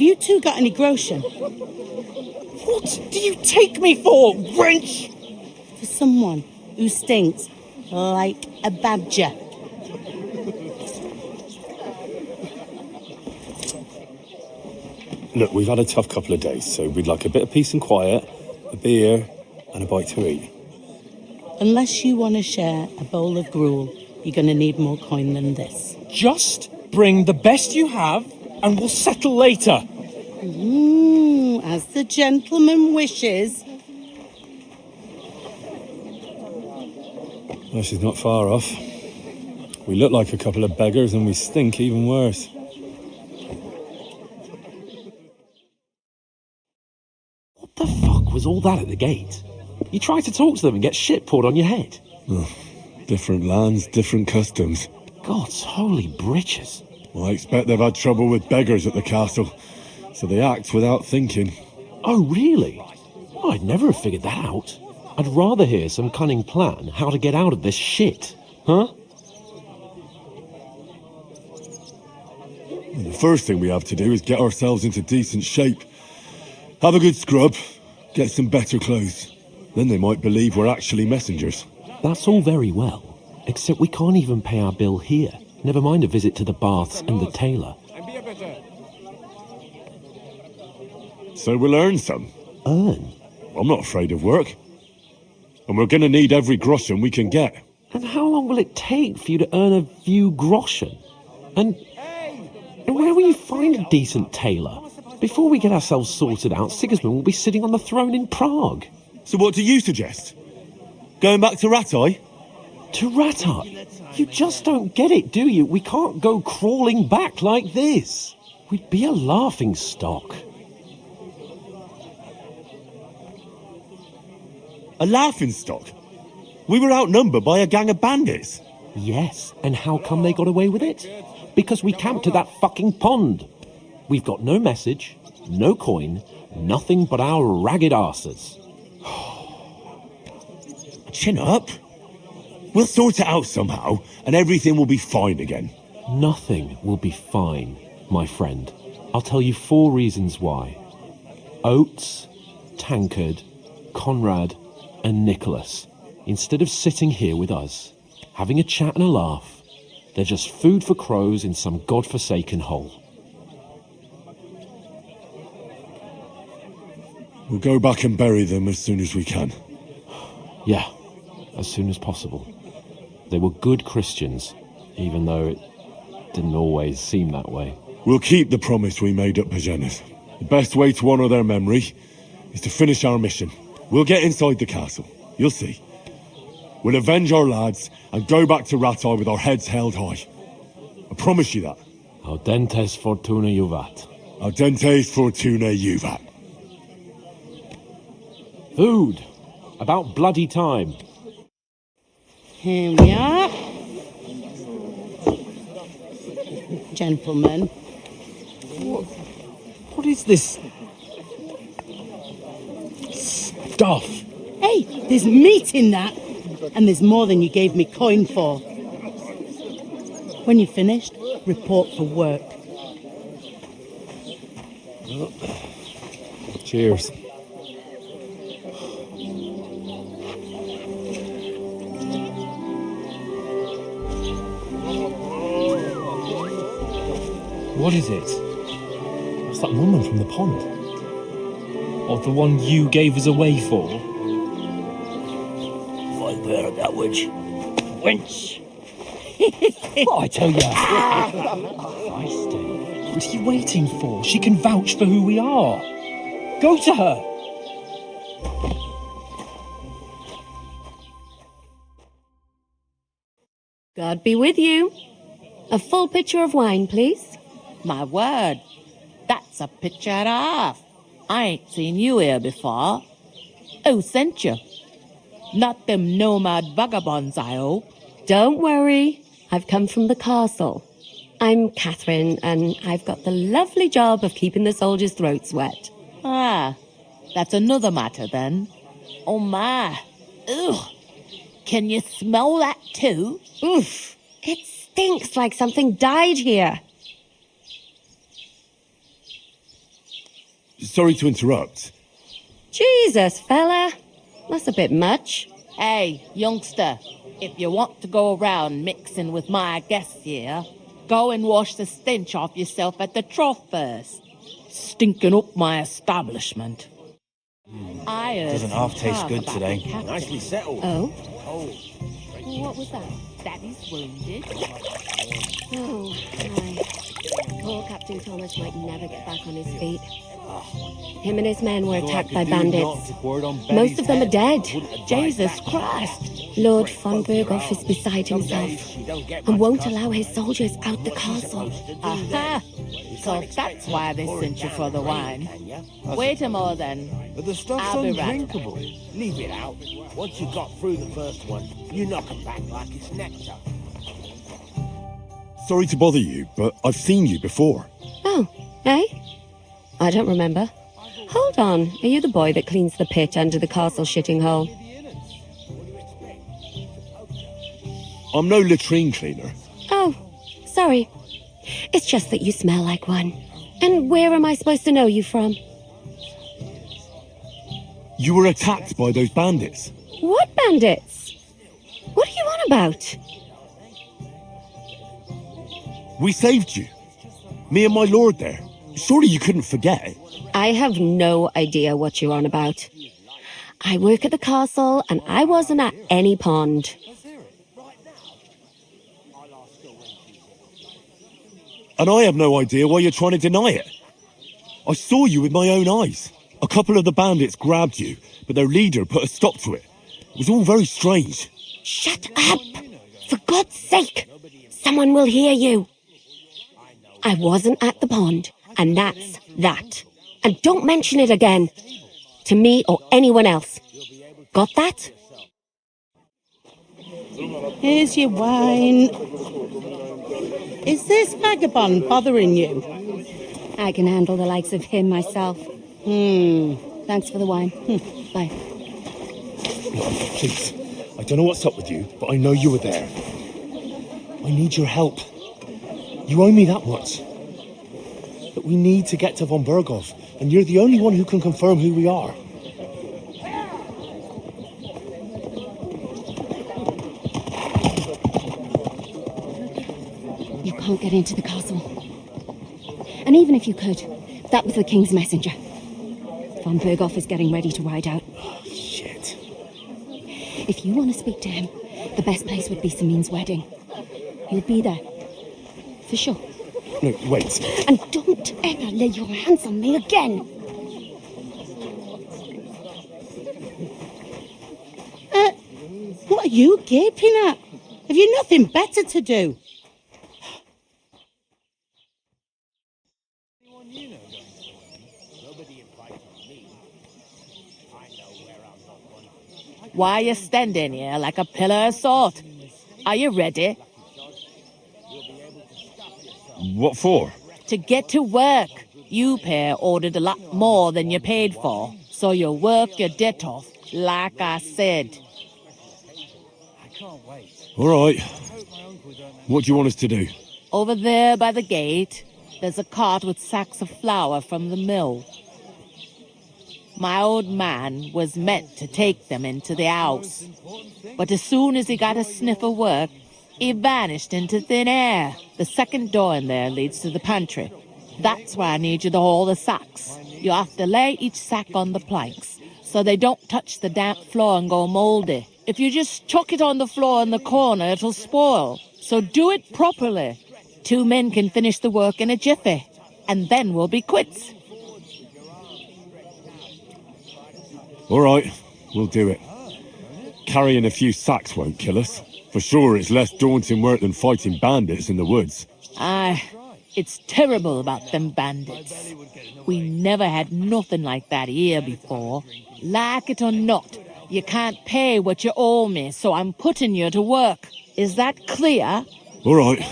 Have you two got any groschen? What do you take me for, wench? For someone who stinks like a badger. Look, we've had a tough couple of days, so we'd like a bit of peace and quiet, a beer, and a bite to eat. Unless you want to share a bowl of gruel, you're going to need more coin than this. Just bring the best you have, and we'll settle later. As the gentleman wishes. Well, she's not far off. We look like a couple of beggars, and we stink even worse. What the fuck was all that at the gate? You tried to talk to them and get shit poured on your head. Oh, different lands, different customs. God's holy britches. Well, I expect they've had trouble with beggars at the castle, so they act without thinking. Oh, really? Well, I'd never have figured that out. I'd rather hear some cunning plan how to get out of this shit, huh? Well, the first thing we have to do is get ourselves into decent shape. Have a good scrub, get some better clothes. Then they might believe we're actually messengers. That's all very well, except we can't even pay our bill here. Never mind a visit to the baths and the tailor. So we'll earn some. Earn? I'm not afraid of work. And we're going to need every groschen we can get. And how long will it take for you to earn a few groschen? And where will you find a decent tailor? Before we get ourselves sorted out, Sigismund will be sitting on the throne in Prague. So what do you suggest? Going back to Ratai? To Ratai? You just don't get it, do you? We can't go crawling back like this. We'd be a laughing stock. A laughing stock? We were outnumbered by a gang of bandits. Yes, and how come they got away with it? Because we camped at that fucking pond. We've got no message, no coin, nothing but our ragged arses. Chin up. We'll sort it out somehow, and everything will be fine again. Nothing will be fine, my friend. I'll tell you 4 reasons why. Oates, Tankard, Conrad, and Nicholas, instead of sitting here with us, having a chat and a laugh, they're just food for crows in some godforsaken hole. We'll go back and bury them as soon as we can. Yeah, as soon as possible. They were good Christians, even though it didn't always seem that way. We'll keep the promise we made at Bozhena's. The best way to honour their memory is to finish our mission. We'll get inside the castle. You'll see. We'll avenge our lads and go back to Ratai with our heads held high. I promise you that. Audentes Fortuna Iuvat. Audentes Fortuna Iuvat. Food. About bloody time. Here we are. Gentlemen. What is this stuff? Hey, there's meat in that. And there's more than you gave me coin for. When you're finished, report for work. Cheers. What is it? It's that woman from the pond. Or the one you gave us away for? I bear that witch. Wench. What I tell you? What are you waiting for? She can vouch for who we are. Go to her. God be with you. A full pitcher of wine, please. My word, that's a picture and a half. I ain't seen you here before. Who sent you? Not them nomad vagabonds, I hope. Don't worry, I've come from the castle. I'm Catherine, and I've got the lovely job of keeping the soldiers' throats wet. Ah, that's another matter then. Oh my, ugh. Can you smell that too? Oof, it stinks like something died here. Sorry to interrupt. Jesus, fella. That's a bit much. Hey, youngster, if you want to go around mixing with my guests here, go and wash the stench off yourself at the trough first. Stinking up my establishment. I heard Doesn't half taste good about today. the captain. Nicely settled. Oh? What was that? Daddy's wounded. Oh, aye. Poor Captain Thomas might never get back on his feet. Him and his men were attacked by bandits. Most of them are dead. Jesus Christ! Lord von Berghoff is beside himself and won't allow his soldiers out the castle. Aha! So that's why they sent you for the wine. Wait a more then. But the stuff's I'll be right undrinkable. Leave it out. Once you got through the first one, you knock 'em back like it's nectar. Sorry to bother you, but I've seen you before. Oh, eh? I don't remember. Hold on, are you the boy that cleans the pit under the castle shitting hole? I'm no latrine cleaner. Oh, sorry. It's just that you smell like one. And where am I supposed to know you from? You were attacked by those bandits. What bandits? What are you on about? We saved you. Me and my lord there. Surely you couldn't forget. I have no idea what you're on about. I work at the castle and I wasn't at any pond. And I have no idea why you're trying to deny it. I saw you with my own eyes. A couple of the bandits grabbed you, but their leader put a stop to it. It was all very strange. Shut up! For God's sake! Someone will hear you. I wasn't at the pond, and that's that. And don't mention it again. To me or anyone else. Got that? Here's your wine. Is this vagabond bothering you? I can handle the likes of him myself. Thanks for the wine. Bye. Please, I don't know what's up with you, but I know you were there. I need your help. You owe me that much. But we need to get to von Berghoff, and you're the only one who can confirm who we are. You can't get into the castle. And even if you could, that was the king's messenger. Von Berghoff is getting ready to ride out. Oh, shit. If you want to speak to him, the best place would be Samin's wedding. He'll be there. For sure. No, wait. And don't ever lay your hands on me again. What are you gaping at? Have you nothing better to do? Why are you standing here like a pillar of salt? Are you ready? What for? To get to work. You pair ordered a lot more than you paid for, so you'll work your debt off, like I said. All right. What do you want us to do? Over there by the gate, there's a cart with sacks of flour from the mill. My old man was meant to take them into the house, but as soon as he got a sniff of work, he vanished into thin air. The second door in there leads to the pantry. That's where I need you to haul the sacks. You have to lay each sack on the planks, so they don't touch the damp floor and go mouldy. If you just chuck it on the floor in the corner, it'll spoil. So do it properly. 2 men can finish the work in a jiffy, and then we'll be quits. All right, we'll do it. Carrying a few sacks won't kill us. For sure, it's less daunting work than fighting bandits in the woods. Aye, it's terrible about them bandits. We never had nothing like that here before. Like it or not, you can't pay what you owe me, so I'm putting you to work. Is that clear? All right,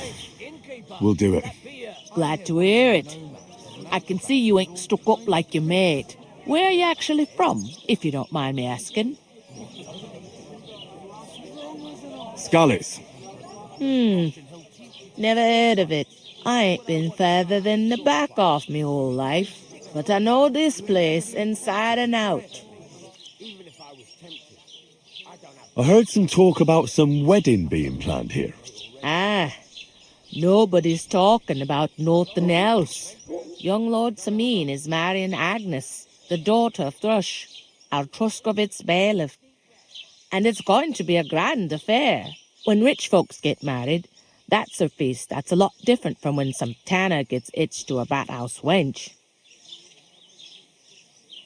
we'll do it. Glad to hear it. I can see you ain't stuck up like your mate. Where are you actually from, if you don't mind me asking? Skalitz. Never heard of it. I ain't been further than the back off me whole life. but I know this place inside and out. I heard some talk about some wedding being planned here. Ah, nobody's talking about nothing else. Young Lord Sameen is marrying Agnes, the daughter of Thrush, our Troskowitz bailiff. And it's going to be a grand affair. When rich folks get married, that's a feast that's a lot different from when some tanner gets hitched to a bat-house wench.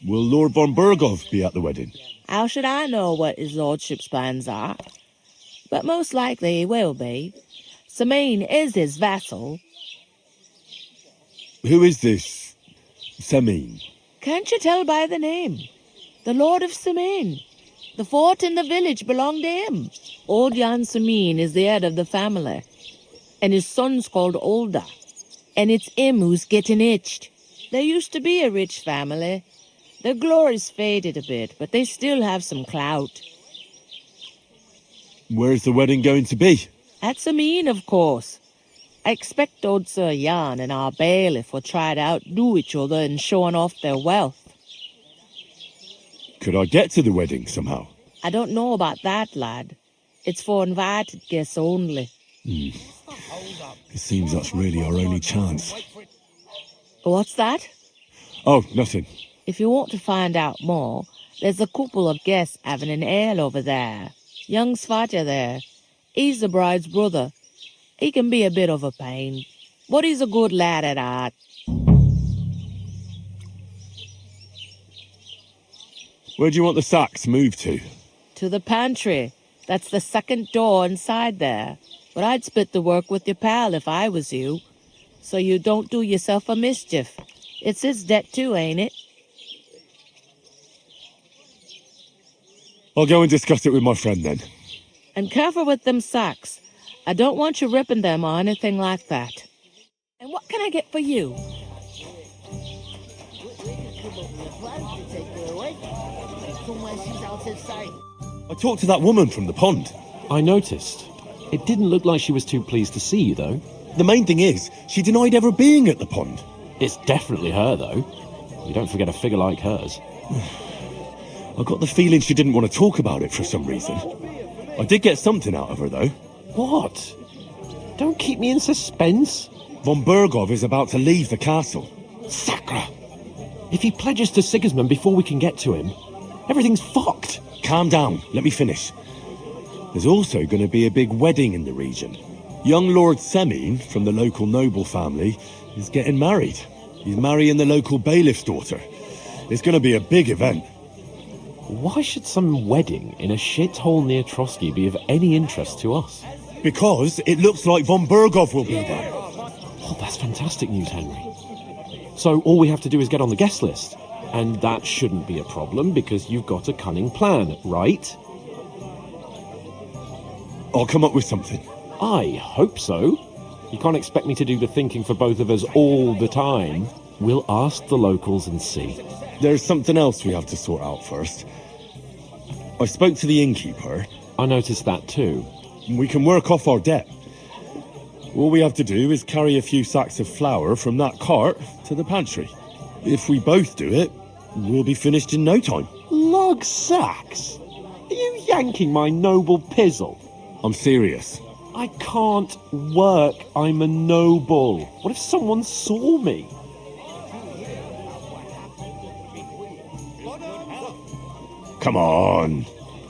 Will Lord von Berghoff be at the wedding? How should I know what his lordship's plans are? But most likely he will be. Sameen is his vassal. Who is this Sameen? Can't you tell by the name? The Lord of Sameen. The fort in the village belonged to him. Old Jan Sameen is the head of the family. And his son's called Olda. And it's him who's getting hitched. There used to be a rich family. Their glory's faded a bit, but they still have some clout. Where's the wedding going to be? At Sameen, of course. I expect old Sir Jan and our bailiff will try to outdo each other in showing off their wealth. Could I get to the wedding somehow? I don't know about that, lad. It's for invited guests only. It seems that's really our only chance. What's that? Oh, nothing. If you want to find out more, there's a couple of guests having an ale over there. Young Svatja there. He's the bride's brother. He can be a bit of a pain, but he's a good lad at heart. Where do you want the sacks moved to? To the pantry. That's the second door inside there. But I'd split the work with your pal if I was you. So you don't do yourself a mischief. It's his debt too, ain't it? I'll go and discuss it with my friend then. And careful with them sacks. I don't want you ripping them or anything like that. And what can I get for you? I talked to that woman from the pond. I noticed. It didn't look like she was too pleased to see you, though. The main thing is, she denied ever being at the pond. It's definitely her, though. You don't forget a figure like hers. I got the feeling she didn't want to talk about it for some reason. I did get something out of her, though. What? Don't keep me in suspense. Von Berghoff is about to leave the castle. Sacra! If he pledges to Sigismund before we can get to him, everything's fucked. Calm down, let me finish. There's also going to be a big wedding in the region. Young Lord Semine, from the local noble family, is getting married. He's marrying the local bailiff's daughter. It's going to be a big event. Why should some wedding in a shithole near Trosky be of any interest to us? Because it looks like von Berghoff will be there. Oh, that's fantastic news, Henry. So all we have to do is get on the guest list. And that shouldn't be a problem because you've got a cunning plan, right? I'll come up with something. I hope so. You can't expect me to do the thinking for both of us all the time. We'll ask the locals and see. There's something else we have to sort out first. I spoke to the innkeeper. I noticed that too. We can work off our debt. All we have to do is carry a few sacks of flour from that cart to the pantry. If we both do it, we'll be finished in no time. Lug sacks? Are you yanking my noble pizzle? I'm serious. I can't work. I'm a noble. What if someone saw me? Come on.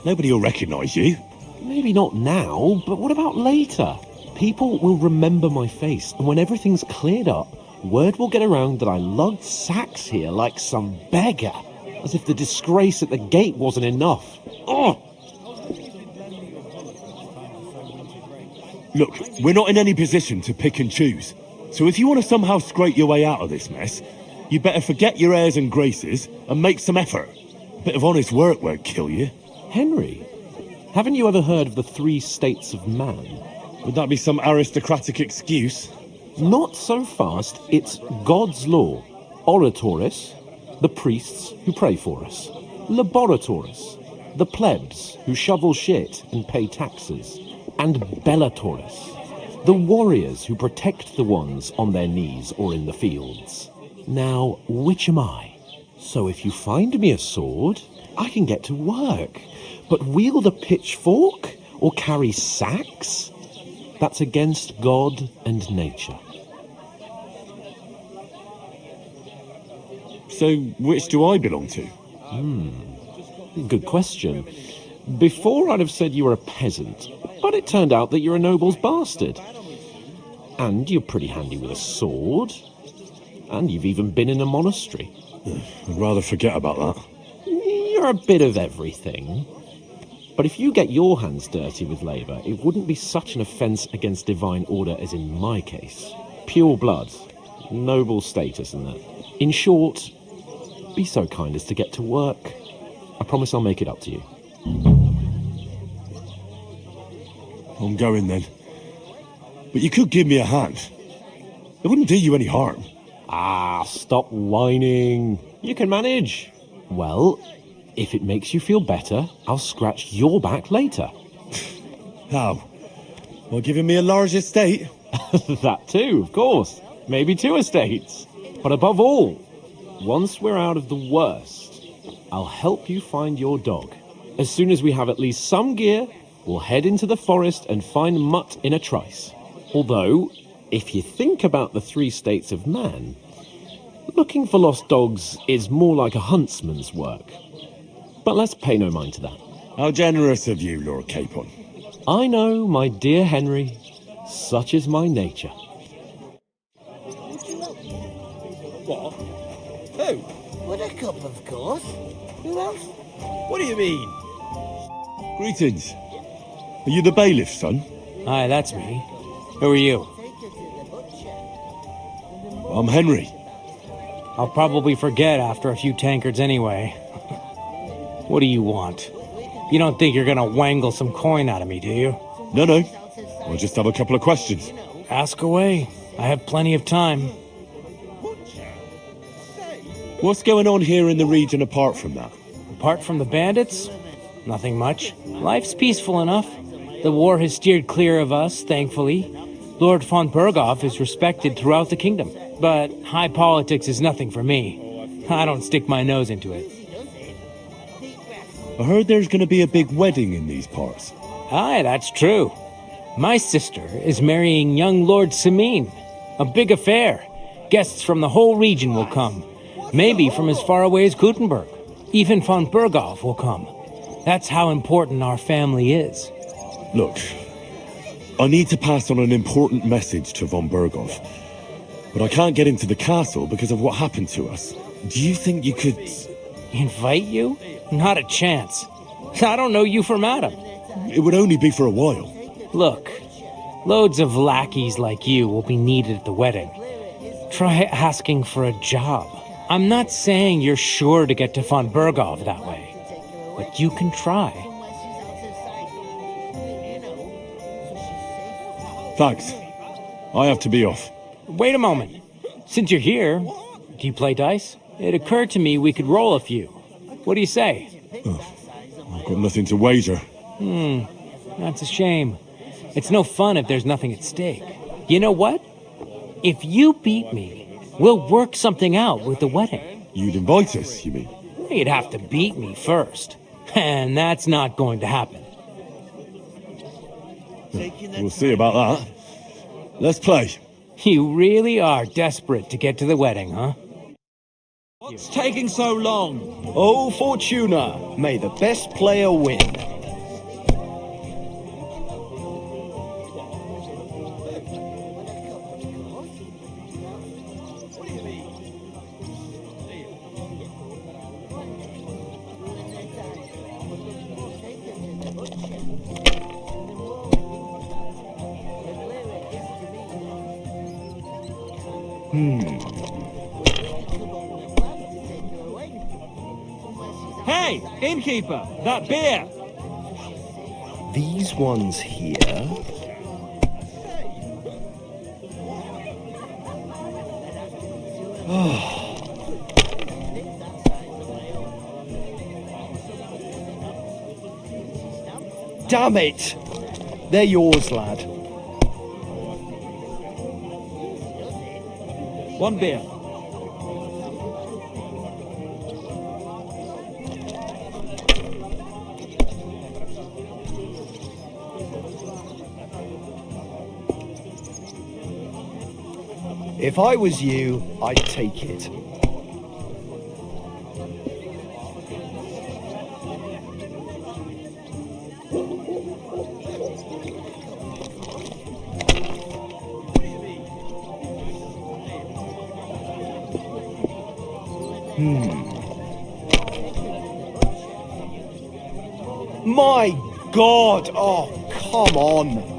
Nobody will recognise you. Maybe not now, but what about later? People will remember my face, and when everything's cleared up, word will get around that I lugged sacks here like some beggar. As if the disgrace at the gate wasn't enough. Oh! Look, we're not in any position to pick and choose. So if you want to somehow scrape your way out of this mess, you better forget your airs and graces and make some effort. A bit of honest work won't kill you. Henry, haven't you ever heard of the 3 states of man? Would that be some aristocratic excuse? Not so fast. It's God's law. Oratoris, the priests who pray for us. Laboratoris, the plebs who shovel shit and pay taxes. And Bellatoris, the warriors who protect the ones on their knees or in the fields. Now, which am I? So if you find me a sword, I can get to work. But wield a pitchfork or carry sacks? That's against God and nature. So, which do I belong to? Good question. Before I'd have said you were a peasant, but it turned out that you're a noble's bastard. And you're pretty handy with a sword. And you've even been in a monastery. I'd rather forget about that. You're a bit of everything. But if you get your hands dirty with labour, it wouldn't be such an offence against divine order as in my case. Pure blood, noble status and that. In short, be so kind as to get to work. I promise I'll make it up to you. I'm going then. But you could give me a hand. It wouldn't do you any harm. Ah, stop whining. You can manage. Well, if it makes you feel better, I'll scratch your back later. How? Well, giving me a large estate? That too, of course. Maybe 2 estates. But above all, once we're out of the worst, I'll help you find your dog. As soon as we have at least some gear, we'll head into the forest and find Mutt in a trice. Although, if you think about the 3 states of man, looking for lost dogs is more like a huntsman's work. But let's pay no mind to that. How generous of you, Lord Capon. I know, my dear Henry. Such is my nature. What? Who? Buttercup, of course. Who else? What do you mean? Greetings. Are you the bailiff's son? Aye, that's me. Who are you? I'm Henry. I'll probably forget after a few tankards anyway. What do you want? You don't think you're gonna wangle some coin out of me, do you? No. I'll just have a couple of questions. Ask away. I have plenty of time. What's going on here in the region apart from that? Apart from the bandits? Nothing much. Life's peaceful enough. The war has steered clear of us, thankfully. Lord von Berghoff is respected throughout the kingdom. But high politics is nothing for me. I don't stick my nose into it. I heard there's going to be a big wedding in these parts. Aye, that's true. My sister is marrying young Lord Samine. A big affair. Guests from the whole region will come. Maybe from as far away as Gutenberg. Even von Berghoff will come. That's how important our family is. Look, I need to pass on an important message to von Berghoff. But I can't get into the castle because of what happened to us. Do you think you could... Invite you? Not a chance. I don't know you from Adam. It would only be for a while. Look, loads of lackeys like you will be needed at the wedding. Try asking for a job. I'm not saying you're sure to get to von Berghoff that way, but you can try. Thanks. I have to be off. Wait a moment. Since you're here, do you play dice? It occurred to me we could roll a few. What do you say? I've got nothing to wager. That's a shame. It's no fun if there's nothing at stake. You know what? If you beat me, we'll work something out with the wedding. You'd invite us, you mean? You'd have to beat me first. And that's not going to happen. We'll see about that. Let's play. You really are desperate to get to the wedding, huh? What's taking so long? Oh, Fortuna, may the best player win. Hey, innkeeper, that beer! These ones here... Damn it! They're yours, lad. One beer. If I was you, I'd take it. My God! Oh, come on!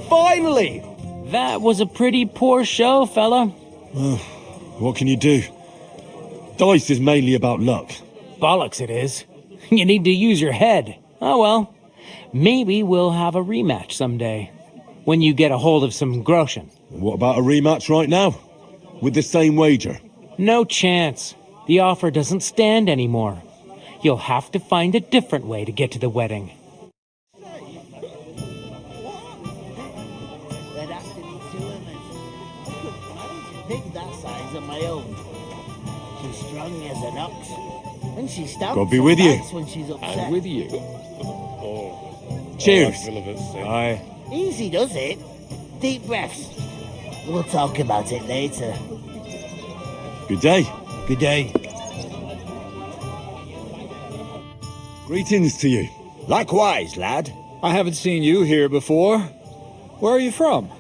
Finally! That was a pretty poor show, fella. What can you do? Dice is mainly about luck. Bollocks it is. You need to use your head. Oh well. Maybe we'll have a rematch someday. When you get a hold of some groschen. What about a rematch right now? With the same wager? No chance. The offer doesn't stand anymore. You'll have to find a different way to get to the wedding. God be with you. And with you. Cheers. Aye. Easy does it. Deep breaths. We'll talk about it later. Good day. Good day. Greetings to you. Likewise, lad. I haven't seen you here before. Where are you from?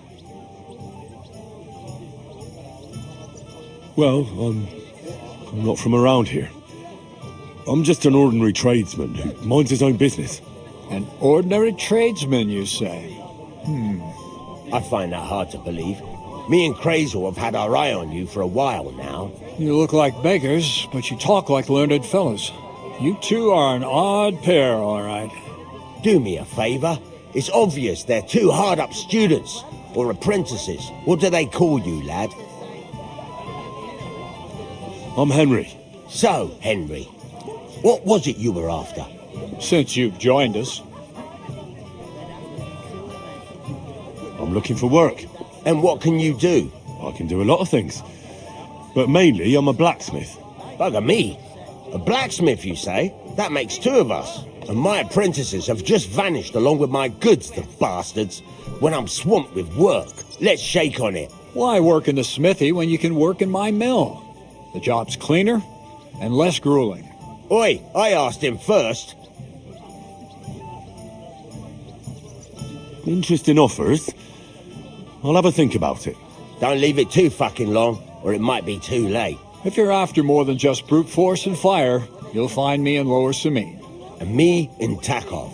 Well, I'm not from around here. I'm just an ordinary tradesman who minds his own business. An ordinary tradesman, you say? I find that hard to believe. Me and Crazel have had our eye on you for a while now. You look like beggars, but you talk like learned fellows. You two are an odd pair, all right. Do me a favour. It's obvious they're two hard-up students, or apprentices. What do they call you, lad? I'm Henry. So, Henry, what was it you were after? Since you've joined us. I'm looking for work. And what can you do? I can do a lot of things. But mainly, I'm a blacksmith. Bugger me. A blacksmith, you say? That makes two of us. And my apprentices have just vanished along with my goods, the bastards. When I'm swamped with work. Let's shake on it. Why work in the smithy when you can work in my mill? The job's cleaner and less grueling. Oi, I asked him first. Interesting offers. I'll have a think about it. Don't leave it too fucking long, or it might be too late. If you're after more than just brute force and fire, you'll find me in Lower Samine. And me in Takov.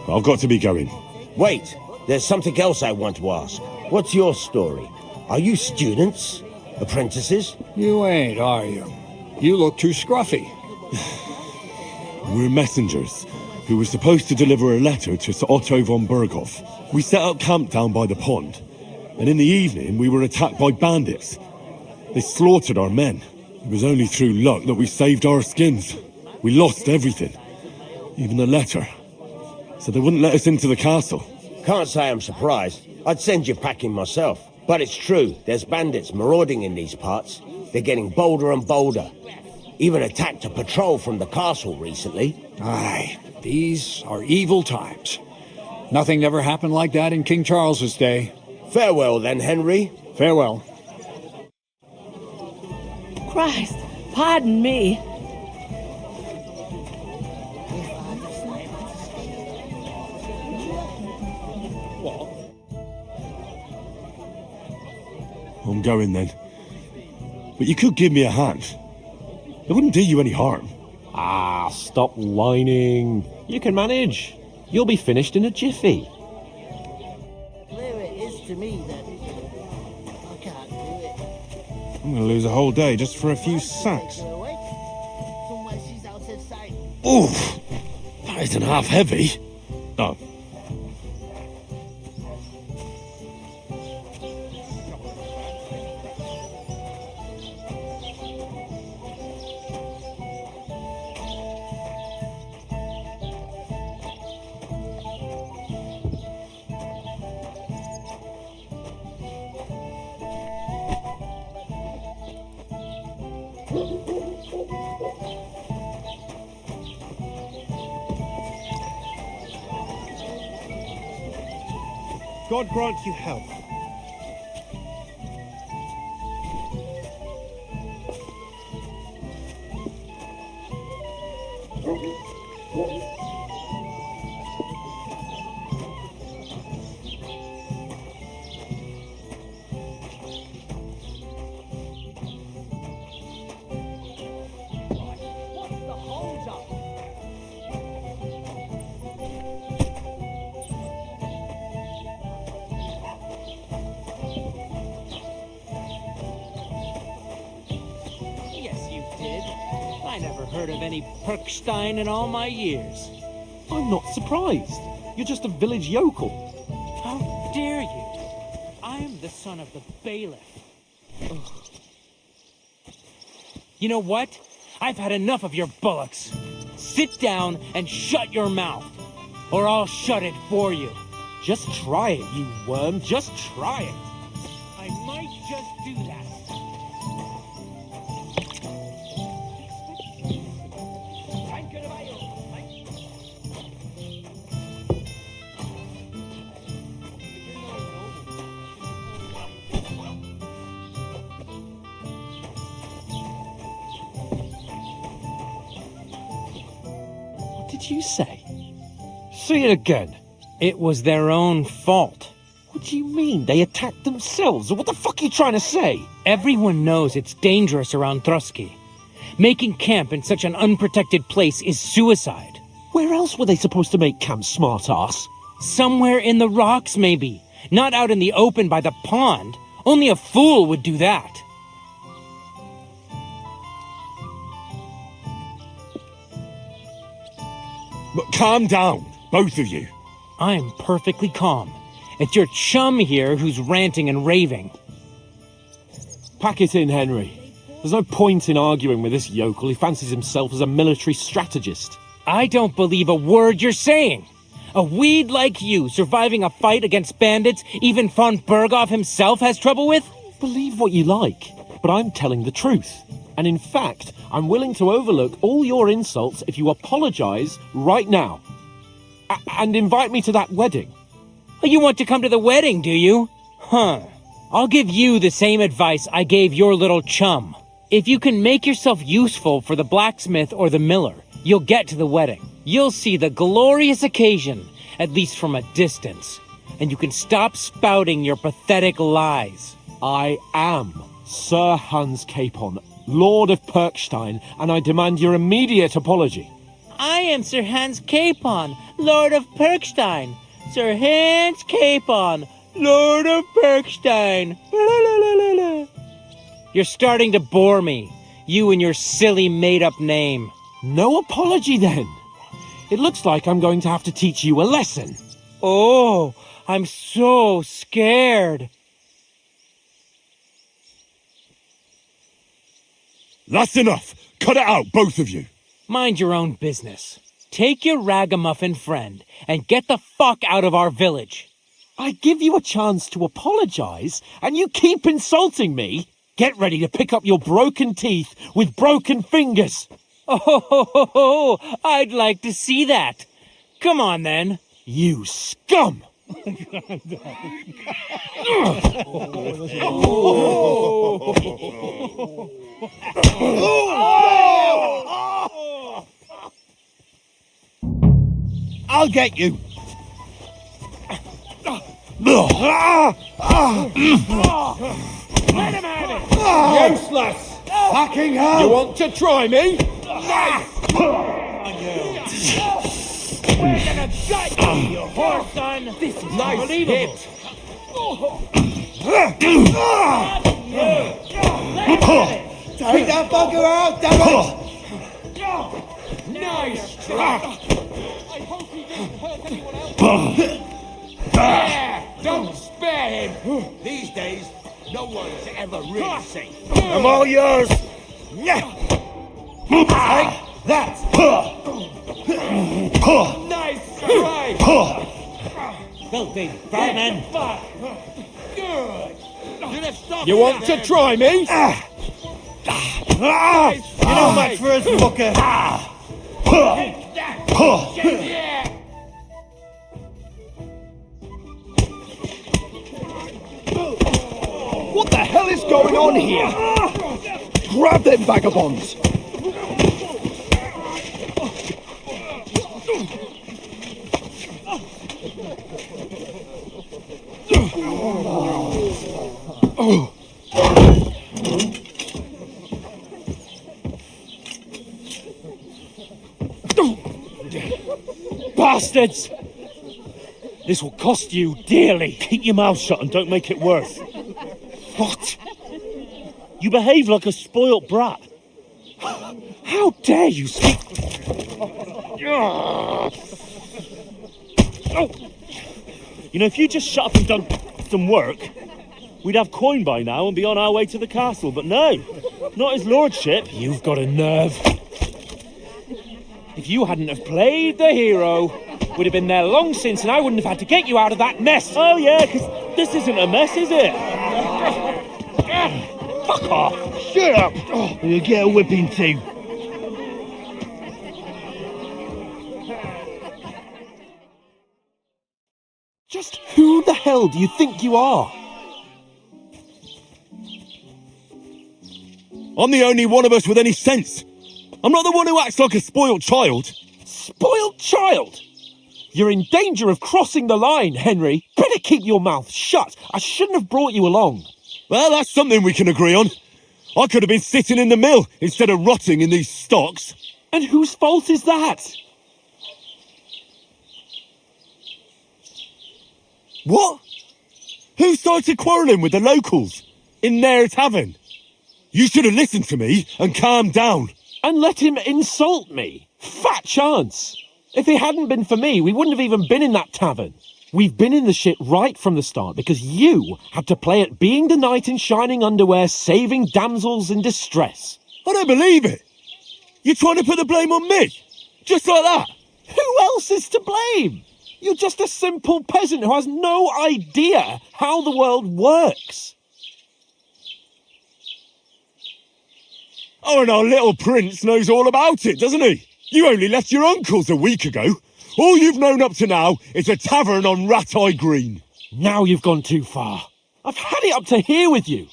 I've got to be going. Wait, there's something else I want to ask. What's your story? Are you students? Apprentices? You ain't, are you? You look too scruffy. We're messengers who were supposed to deliver a letter to Sir Otto von Berghoff. We set up camp down by the pond, and in the evening we were attacked by bandits. They slaughtered our men. It was only through luck that we saved our skins. We lost everything, even the letter. So they wouldn't let us into the castle. Can't say I'm surprised. I'd send you packing myself. But it's true, there's bandits marauding in these parts. They're getting bolder and bolder. Even attacked a patrol from the castle recently. Aye, these are evil times. Nothing ever happened like that in King Charles's day. Farewell then, Henry. Farewell. Christ, pardon me. I'm going then. But you could give me a hand. It wouldn't do you any harm. Ah, stop whining. You can manage. You'll be finished in a jiffy. Clear it is to me that I can't do it. I'm gonna lose a whole day just for a few sacks. Somewhere she's out of sight. Oof! That isn't half heavy. Oh. God grant you health. Perkstein in all my years. I'm not surprised. You're just a village yokel. How dare you? I am the son of the bailiff. Ugh. You know what? I've had enough of your bullocks. Sit down and shut your mouth, or I'll shut it for you. Just try it, you worm. Just try it. I might just do that. You say? Say it again. It was their own fault. What do you mean? They attacked themselves? What the fuck are you trying to say? Everyone knows it's dangerous around Trosky. Making camp in such an unprotected place is suicide. Where else were they supposed to make camp, smart-ass? Somewhere in the rocks, maybe. Not out in the open by the pond. Only a fool would do that. But calm down, both of you. I'm perfectly calm. It's your chum here who's ranting and raving. Pack it in, Henry. There's no point in arguing with this yokel. He fancies himself as a military strategist. I don't believe a word you're saying. A weed like you surviving a fight against bandits even von Berghoff himself has trouble with? Believe what you like, but I'm telling the truth. And in fact, I'm willing to overlook all your insults if you apologize right now. And invite me to that wedding. Oh, you want to come to the wedding, do you? Huh. I'll give you the same advice I gave your little chum. If you can make yourself useful for the blacksmith or the miller, you'll get to the wedding. You'll see the glorious occasion, at least from a distance. And you can stop spouting your pathetic lies. I am Sir Hans Capon, Lord of Perkstein, and I demand your immediate apology. I am Sir Hans Capon, Lord of Perkstein. Sir Hans Capon, Lord of Perkstein. You're starting to bore me, you and your silly made-up name. No apology, then. It looks like I'm going to have to teach you a lesson. Oh, I'm so scared. That's enough. Cut it out, both of you. Mind your own business. Take your ragamuffin friend and get the fuck out of our village. I give you a chance to apologize, and you keep insulting me. Get ready to pick up your broken teeth with broken fingers. Oh, I'd like to see that. Come on, then. You scum! I'll get you. Let him have it! Useless! Fucking hell! You want to try me? We're gonna gut you, you whore son! This is unbelievable! Take that bugger out, damn it! Nice track! I hope he didn't hurt anyone else. Yeah, don't spare him! These days, no one's ever really safe. I'm all yours! Yeah! Take that! Nice try! Filthy vermin! Good! You want to try me? You're not much for us, fucker! Yeah! What the hell is going on here? Grab them vagabonds! Bastards! This will cost you dearly. Keep your mouth shut and don't make it worse. What? You behave like a spoilt brat. How dare you speak? You know, if you just shut up and done some work, we'd have coin by now and be on our way to the castle. But no, not his lordship. You've got a nerve. If you hadn't have played the hero, we'd have been there long since and I wouldn't have had to get you out of that mess. Oh yeah, because this isn't a mess, is it? Fuck off. Shut up. You'll get a whipping too. Just who the hell do you think you are? I'm the only one of us with any sense. I'm not the one who acts like a spoiled child. Spoiled child? You're in danger of crossing the line, Henry. Better keep your mouth shut. I shouldn't have brought you along. Well, that's something we can agree on. I could have been sitting in the mill instead of rotting in these stocks. And whose fault is that? What? Who started quarrelling with the locals in their tavern? You should have listened to me and calmed down. And let him insult me. Fat chance. If it hadn't been for me, we wouldn't have even been in that tavern. We've been in the shit right from the start because you had to play at being the knight in shining underwear, saving damsels in distress. I don't believe it. You're trying to put the blame on me? Just like that? Who else is to blame? You're just a simple peasant who has no idea how the world works. Oh, and our little prince knows all about it, doesn't he? You only left your uncle's a week ago. All you've known up to now is a tavern on Rat-Eye Green. Now you've gone too far. I've had it up to here with you.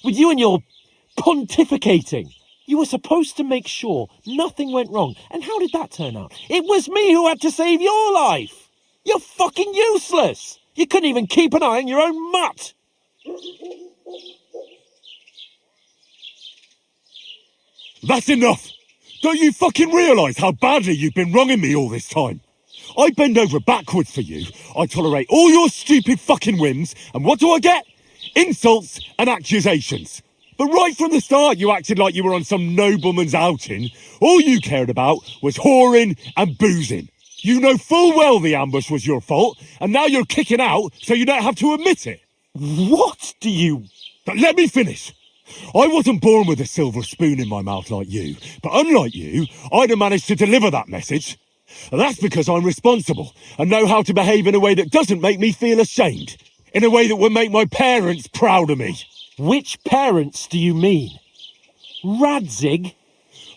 With you and your pontificating. You were supposed to make sure nothing went wrong. And how did that turn out? It was me who had to save your life. You're fucking useless. You couldn't even keep an eye on your own mutt. That's enough. Don't you fucking realise how badly you've been wronging me all this time? I bend over backwards for you. I tolerate all your stupid fucking whims. And what do I get? Insults and accusations. But right from the start, you acted like you were on some nobleman's outing. All you cared about was whoring and boozing. You know full well the ambush was your fault, and now you're kicking out so you don't have to admit it. What do you... But let me finish. I wasn't born with a silver spoon in my mouth like you, but unlike you, I'd have managed to deliver that message. And that's because I'm responsible and know how to behave in a way that doesn't make me feel ashamed. In a way that would make my parents proud of me. Which parents do you mean? Radzig?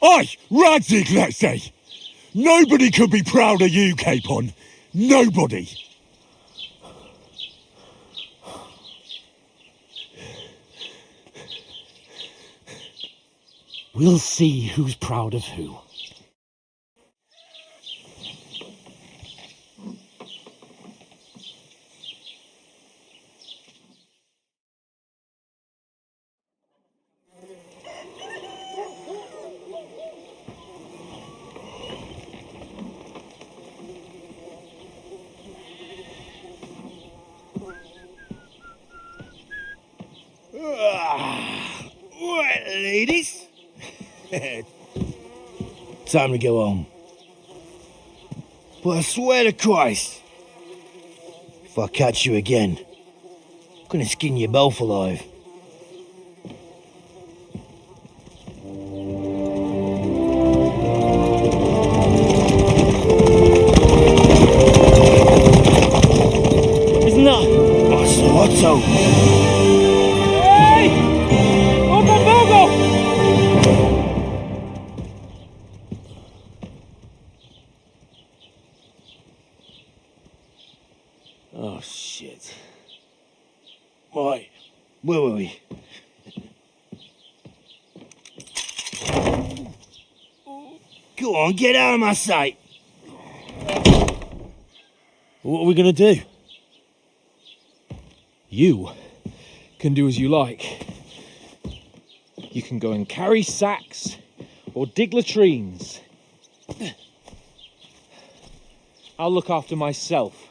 Aye, Radzig, let's say. Nobody could be proud of you, Capon. Nobody. We'll see who's proud of who. Time to go home. But I swear to Christ, if I catch you again, I'm gonna skin you both alive. Isn't that? Otto! Hey! On the Bogo! Oh, shit. Right, where were we? Go on, get out of my sight! What are we gonna do? You can do as you like. You can go and carry sacks or dig latrines. I'll look after myself.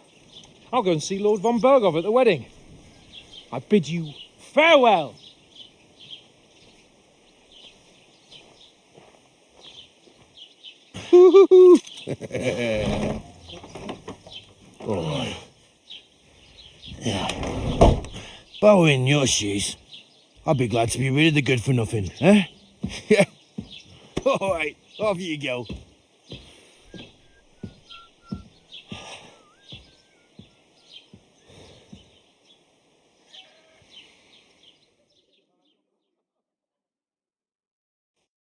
I'll go and see Lord von Berghoff at the wedding. I bid you farewell. Alright. Yeah. If I were in your shoes, I'd be glad to be rid of the good for nothing, eh? Yeah. Alright, off you go.